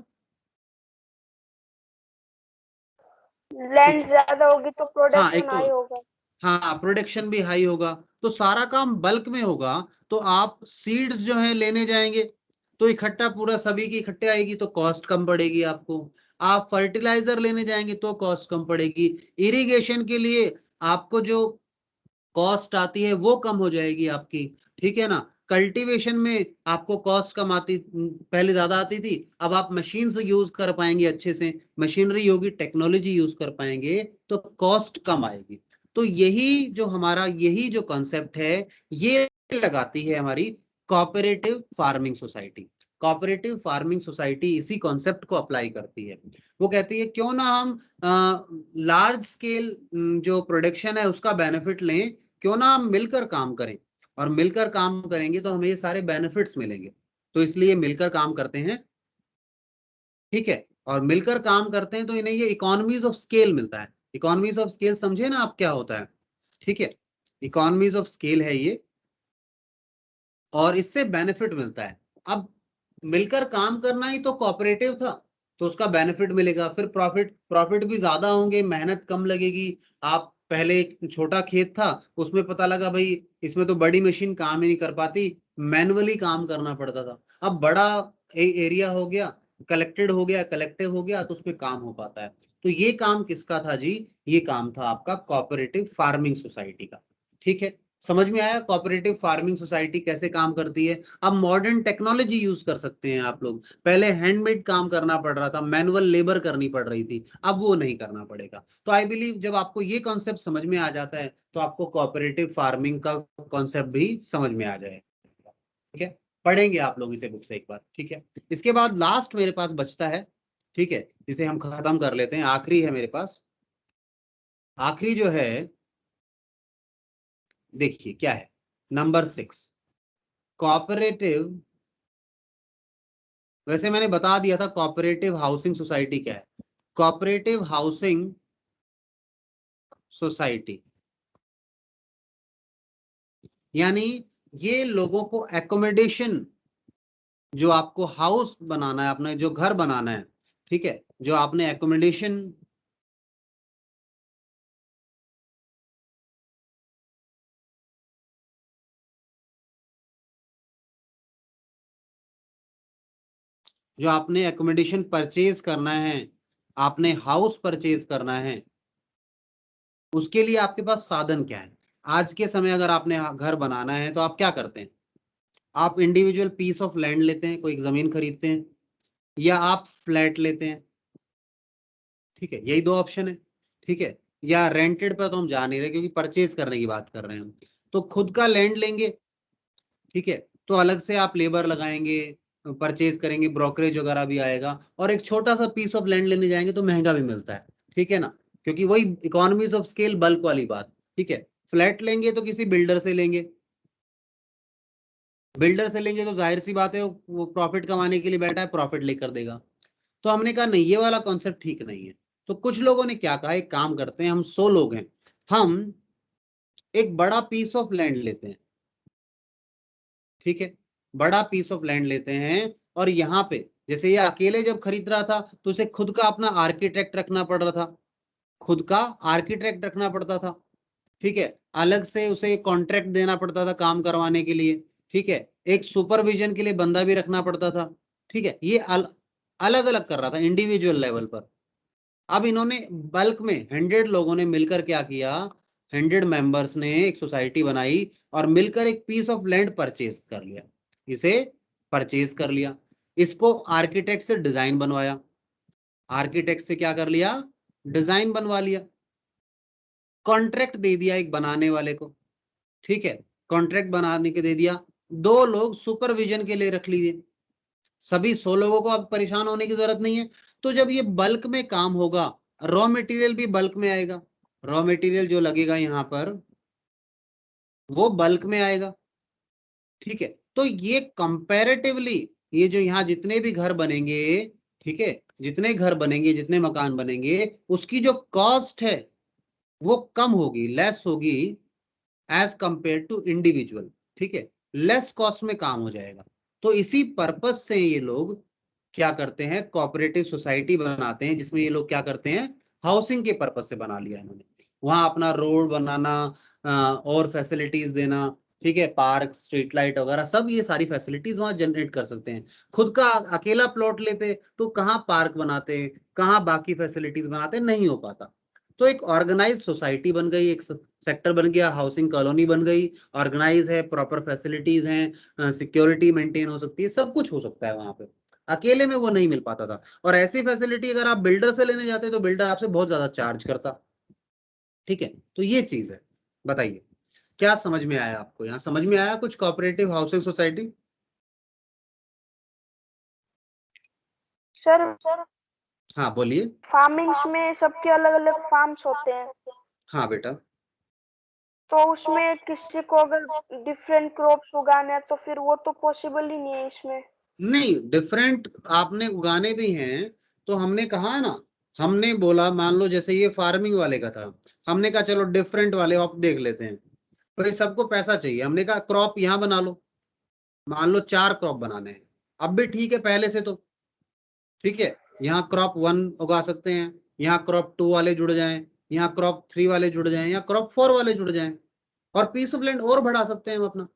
लैंड ज्यादा होगी तो हाँ प्रोडक्शन एक तो, हाई होगा। हाँ प्रोडक्शन भी हाई होगा, तो सारा काम बल्क में होगा, तो आप सीड्स जो है लेने जाएंगे तो इकट्ठा पूरा सभी की इकट्ठे आएगी तो कॉस्ट कम पड़ेगी आपको, आप फर्टिलाइजर लेने जाएंगे तो कॉस्ट कम पड़ेगी, इरिगेशन के लिए आपको जो कॉस्ट आती है वो कम हो जाएगी आपकी, ठीक है ना, कल्टीवेशन में आपको कॉस्ट कम आती, पहले ज्यादा आती थी, अब आप मशीन से यूज कर पाएंगे, अच्छे से मशीनरी होगी, टेक्नोलॉजी यूज कर पाएंगे तो कॉस्ट कम आएगी। तो यही जो कॉन्सेप्ट है ये लगाती है हमारी cooperative farming society. Cooperative farming society इसी कॉन्सेप्ट को अप्लाई करती है, वो कहती है क्यों ना हम लार्ज स्केल जो प्रोडक्शन है उसका बेनिफिट लें, क्यों ना हम मिलकर काम करें, और मिलकर काम करेंगे तो हमें ये सारे बेनिफिट्स मिलेंगे, तो इसलिए मिलकर काम करते हैं, ठीक है, और मिलकर काम करते हैं तो इन्हें ये इकोनॉमीज ऑफ स्केल मिलता है। इकोनॉमीज ऑफ स्केल समझे ना आप क्या होता है, ठीक है, इकोनॉमीज ऑफ स्केल है ये, और इससे बेनिफिट मिलता है। अब मिलकर काम करना ही तो कोऑपरेटिव था, तो उसका बेनिफिट मिलेगा, फिर प्रॉफिट प्रॉफिट भी ज्यादा होंगे, मेहनत कम लगेगी। आप पहले एक छोटा खेत था, उसमें पता लगा भाई इसमें तो बड़ी मशीन काम ही नहीं कर पाती, मैनुअली काम करना पड़ता था, अब बड़ा एरिया हो गया, कलेक्टेड हो गया, कलेक्टिव हो गया, तो उस पर काम हो पाता है। तो ये काम किसका था जी, ये काम था आपका कोऑपरेटिव फार्मिंग सोसाइटी का, ठीक है। समझ में आया कोऑपरेटिव फार्मिंग सोसाइटी कैसे काम करती है। अब मॉडर्न टेक्नोलॉजी यूज कर सकते हैं आप लोग, पहले हैंडमेड काम करना पड़ रहा था, मैनुअल लेबर करनी पड़ रही थी, अब वो नहीं करना पड़ेगा। तो आई बिलीव जब आपको ये कॉन्सेप्ट समझ में आ जाता है तो आपको कोऑपरेटिव फार्मिंग का कॉन्सेप्ट भी समझ में आ जाएगा, ठीक है, पढ़ेंगे आप लोग इसे बुक से एक बार, ठीक है। इसके बाद लास्ट मेरे पास बचता है, ठीक है, इसे हम खत्म कर लेते हैं, आखिरी है मेरे पास, आखिरी जो है देखिए क्या है, नंबर 6 कोऑपरेटिव। वैसे मैंने बता दिया था कोऑपरेटिव हाउसिंग सोसाइटी क्या है, कोऑपरेटिव हाउसिंग सोसाइटी यानी ये लोगों को एकोमोडेशन, जो आपको हाउस बनाना है, अपना जो घर बनाना है, ठीक है, जो आपने एकोमोडेशन, जो आपने एकोमोडेशन परचेज करना है, आपने हाउस परचेज करना है, उसके लिए आपके पास साधन क्या है। आज के समय अगर आपने घर बनाना है तो आप क्या करते हैं, आप इंडिविजुअल पीस ऑफ लैंड लेते हैं, कोई जमीन खरीदते हैं, या आप फ्लैट लेते हैं, ठीक है, यही दो ऑप्शन है, ठीक है, या रेंटेड पे तो हम जा नहीं रहे क्योंकि परचेज करने की बात कर रहे हैं हम, तो खुद का लैंड लेंगे, ठीक है, तो अलग से आप लेबर लगाएंगे, परचेज करेंगे, ब्रोकरेज वगैरह भी आएगा, और एक छोटा सा पीस ऑफ लैंड लेने जाएंगे तो महंगा भी मिलता है, ठीक है ना, क्योंकि वही इकोनॉमीज ऑफ स्केल, बल्क वाली बात, ठीक है। फ्लैट लेंगे तो किसी बिल्डर से लेंगे, बिल्डर से लेंगे तो जाहिर सी बात है वो प्रॉफिट कमाने के लिए बैठा है, प्रॉफिट लेकर देगा। तो हमने कहा नहीं, ये वाला कॉन्सेप्ट ठीक नहीं है, तो कुछ लोगों ने क्या कहा, एक काम करते हैं, हम 100 लोग हैं, हम एक बड़ा पीस ऑफ लैंड लेते हैं, ठीक है, बड़ा पीस ऑफ लैंड लेते हैं, और यहाँ पे जैसे ये अकेले जब खरीद रहा था तो उसे खुद का अपना आर्किटेक्ट रखना पड़ रहा था, खुद का आर्किटेक्ट रखना पड़ता था, ठीक है, अलग से उसे कॉन्ट्रैक्ट देना पड़ता था काम करवाने के लिए, ठीक है, एक सुपरविजन के लिए बंदा भी रखना पड़ता था, ठीक है, ये अलग अलग कर रहा था इंडिविजुअल लेवल पर। अब इन्होंने बल्क में 100 लोगों ने मिलकर क्या किया, 100 मेंबर्स ने एक सोसाइटी बनाई और मिलकर एक पीस ऑफ लैंड परचेज कर लिया, इसे परचेज कर लिया। इसको आर्किटेक्ट से डिजाइन बनवाया, आर्किटेक्ट से क्या कर लिया, डिजाइन बनवा लिया, कॉन्ट्रैक्ट दे दिया एक बनाने वाले को, ठीक है, कॉन्ट्रैक्ट बनाने के दे दिया, 2 लोग सुपरविजन के लिए रख लीजिए, सभी 100 लोगों को अब परेशान होने की जरूरत नहीं है। तो जब ये बल्क में काम होगा, रॉ मटेरियल भी बल्क में आएगा, रॉ मटेरियल जो लगेगा यहाँ पर वो बल्क में आएगा, ठीक है। तो ये कंपैरेटिवली, ये जो यहाँ जितने भी घर बनेंगे, ठीक है, जितने घर बनेंगे, जितने मकान बनेंगे, उसकी जो कॉस्ट है वो कम होगी, लेस होगी एज कंपेयर टू इंडिविजुअल, ठीक है, लेस कॉस्ट में काम हो जाएगा। तो इसी पर्पज से ये लोग क्या करते हैं, कोऑपरेटिव सोसाइटी बनाते हैं, जिसमें ये लोग क्या करते हैं, हाउसिंग के पर्पज से बना लिया इन्होंने, वहां अपना रोड बनाना और फैसिलिटीज देना, ठीक है, पार्क, स्ट्रीट लाइट वगैरह सब, ये सारी फैसिलिटीज वहां जनरेट कर सकते हैं। खुद का अकेला प्लॉट लेते तो कहाँ पार्क बनाते, कहाँ बाकी फैसिलिटीज बनाते, नहीं हो पाता। तो एक ऑर्गेनाइज सोसाइटी बन गई, एक सेक्टर बन गया, हाउसिंग कॉलोनी बन गई, ऑर्गेनाइज है, प्रॉपर फैसिलिटीज हैं, सिक्योरिटी मेंटेन हो सकती है, सब कुछ हो सकता है वहां पे। अकेले में वो नहीं मिल पाता था। और ऐसी फैसिलिटी अगर आप बिल्डर से लेने जाते तो बिल्डर आपसे बहुत ज्यादा चार्ज करता, ठीक है। तो ये चीज है, बताइए क्या समझ में आया आपको, यहाँ समझ में आया कुछ कोऑपरेटिव हाउसिंग सोसाइटी? सर हाँ बोलिए। फार्मिंग्स में सबके अलग अलग फार्म्स होते हैं, हाँ बेटा। तो उसमें किसी को अगर डिफरेंट क्रॉप्स उगाने हैं तो फिर वो तो पॉसिबल ही नहीं है इसमें। नहीं, डिफरेंट आपने उगाने भी हैं, तो हमने कहा है ना, हमने बोला मान लो जैसे ये फार्मिंग वाले का था, हमने कहा चलो डिफरेंट वाले आप देख लेते हैं, भाई सबको पैसा चाहिए, हमने कहा क्रॉप यहाँ बना लो, मान लो 4 क्रॉप बनाने हैं, अब भी ठीक है पहले से, तो ठीक है, यहाँ क्रॉप 1 उगा सकते हैं, यहाँ क्रॉप 2 वाले जुड़ जाएं, यहाँ क्रॉप 3 वाले जुड़ जाएं, यहाँ क्रॉप 4 वाले जुड़ जाएं, और पीस ऑफ लैंड और बढ़ा सकते हैं हम अपना,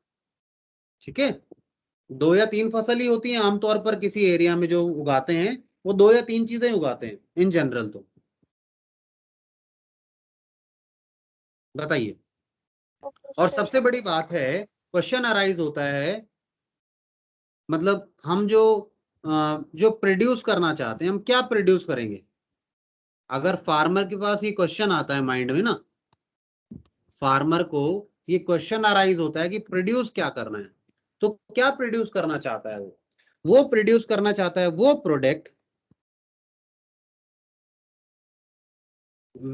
ठीक है। 2 या 3 फसल ही होती है आमतौर पर किसी एरिया में जो उगाते हैं, वो 2 या 3 चीजें उगाते हैं इन जनरल, तो बताइए। और सबसे बड़ी बात है, क्वेश्चन अराइज होता है, मतलब हम जो प्रोड्यूस करना चाहते हैं, हम क्या प्रोड्यूस करेंगे, अगर फार्मर के पास ये क्वेश्चन आता है माइंड में ना, फार्मर को ये क्वेश्चन अराइज होता है कि प्रोड्यूस क्या करना है, तो क्या प्रोड्यूस करना चाहता है वो प्रोड्यूस करना चाहता है वो product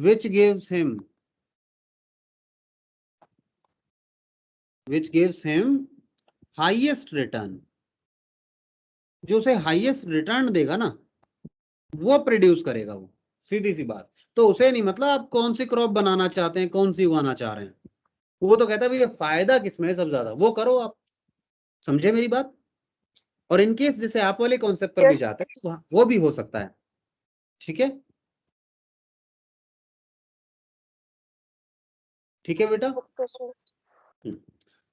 which gives him highest return, जो उसे हाईएस्ट रिटर्न देगा ना, वो प्रोड्यूस करेगा वो, सीधी सी बात। तो उसे नहीं मतलब आप कौन सी क्रॉप बनाना चाहते हैं, कौन सी उगाना चाह रहे हैं, वो तो कहता है भैया फायदा किसमें है सब ज्यादा, वो करो आप, समझे मेरी बात। और इनकेस जैसे आप वाले कॉन्सेप्ट पर भी जाते हैं तो वो भी हो सकता है, ठीक है, ठीक है बेटा।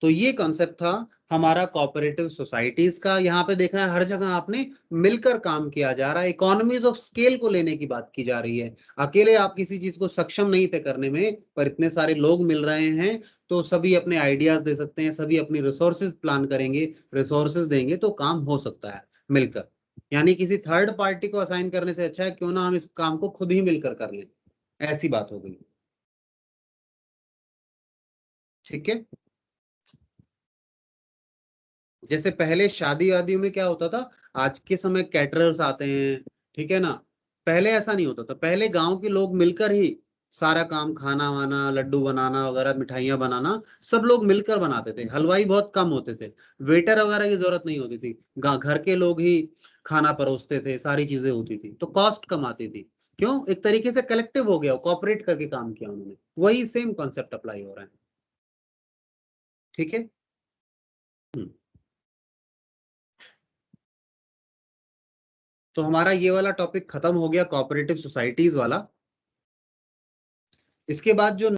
तो ये कॉन्सेप्ट था हमारा कोऑपरेटिव सोसाइटीज का। यहाँ पे देखा है हर जगह आपने मिलकर काम किया जा रहा है, इकोनॉमीज ऑफ स्केल को लेने की बात की जा रही है। अकेले आप किसी चीज को सक्षम नहीं थे करने में, पर इतने सारे लोग मिल रहे हैं तो सभी अपने आइडियाज दे सकते हैं, सभी अपनी रिसोर्सेज प्लान करेंगे, रिसोर्सेज देंगे तो काम हो सकता है मिलकर। यानी किसी थर्ड पार्टी को असाइन करने से अच्छा है क्यों ना हम इस काम को खुद ही मिलकर कर लें, ऐसी बात हो गई, ठीक है। जैसे पहले शादी वादियों में क्या होता था, आज के समय कैटरर्स आते हैं, ठीक है ना, पहले ऐसा नहीं होता था, पहले गांव के लोग मिलकर ही सारा काम, खाना वाना, लड्डू बनाना वगैरह, मिठाइयाँ बनाना, सब लोग मिलकर बनाते थे, हलवाई बहुत कम होते थे, वेटर वगैरह की जरूरत नहीं होती थी, घर के लोग ही खाना परोसते थे, सारी चीजें होती थी, तो कॉस्ट कम आती थी। क्यों? एक तरीके से कलेक्टिव हो गया, कॉपरेट करके काम किया उन्होंने, वही सेम कॉन्सेप्ट अप्लाई हो रहा है, ठीक है। तो हमारा ये वाला टॉपिक खत्म हो गया, कोऑपरेटिव सोसाइटीज वाला। इसके बाद जो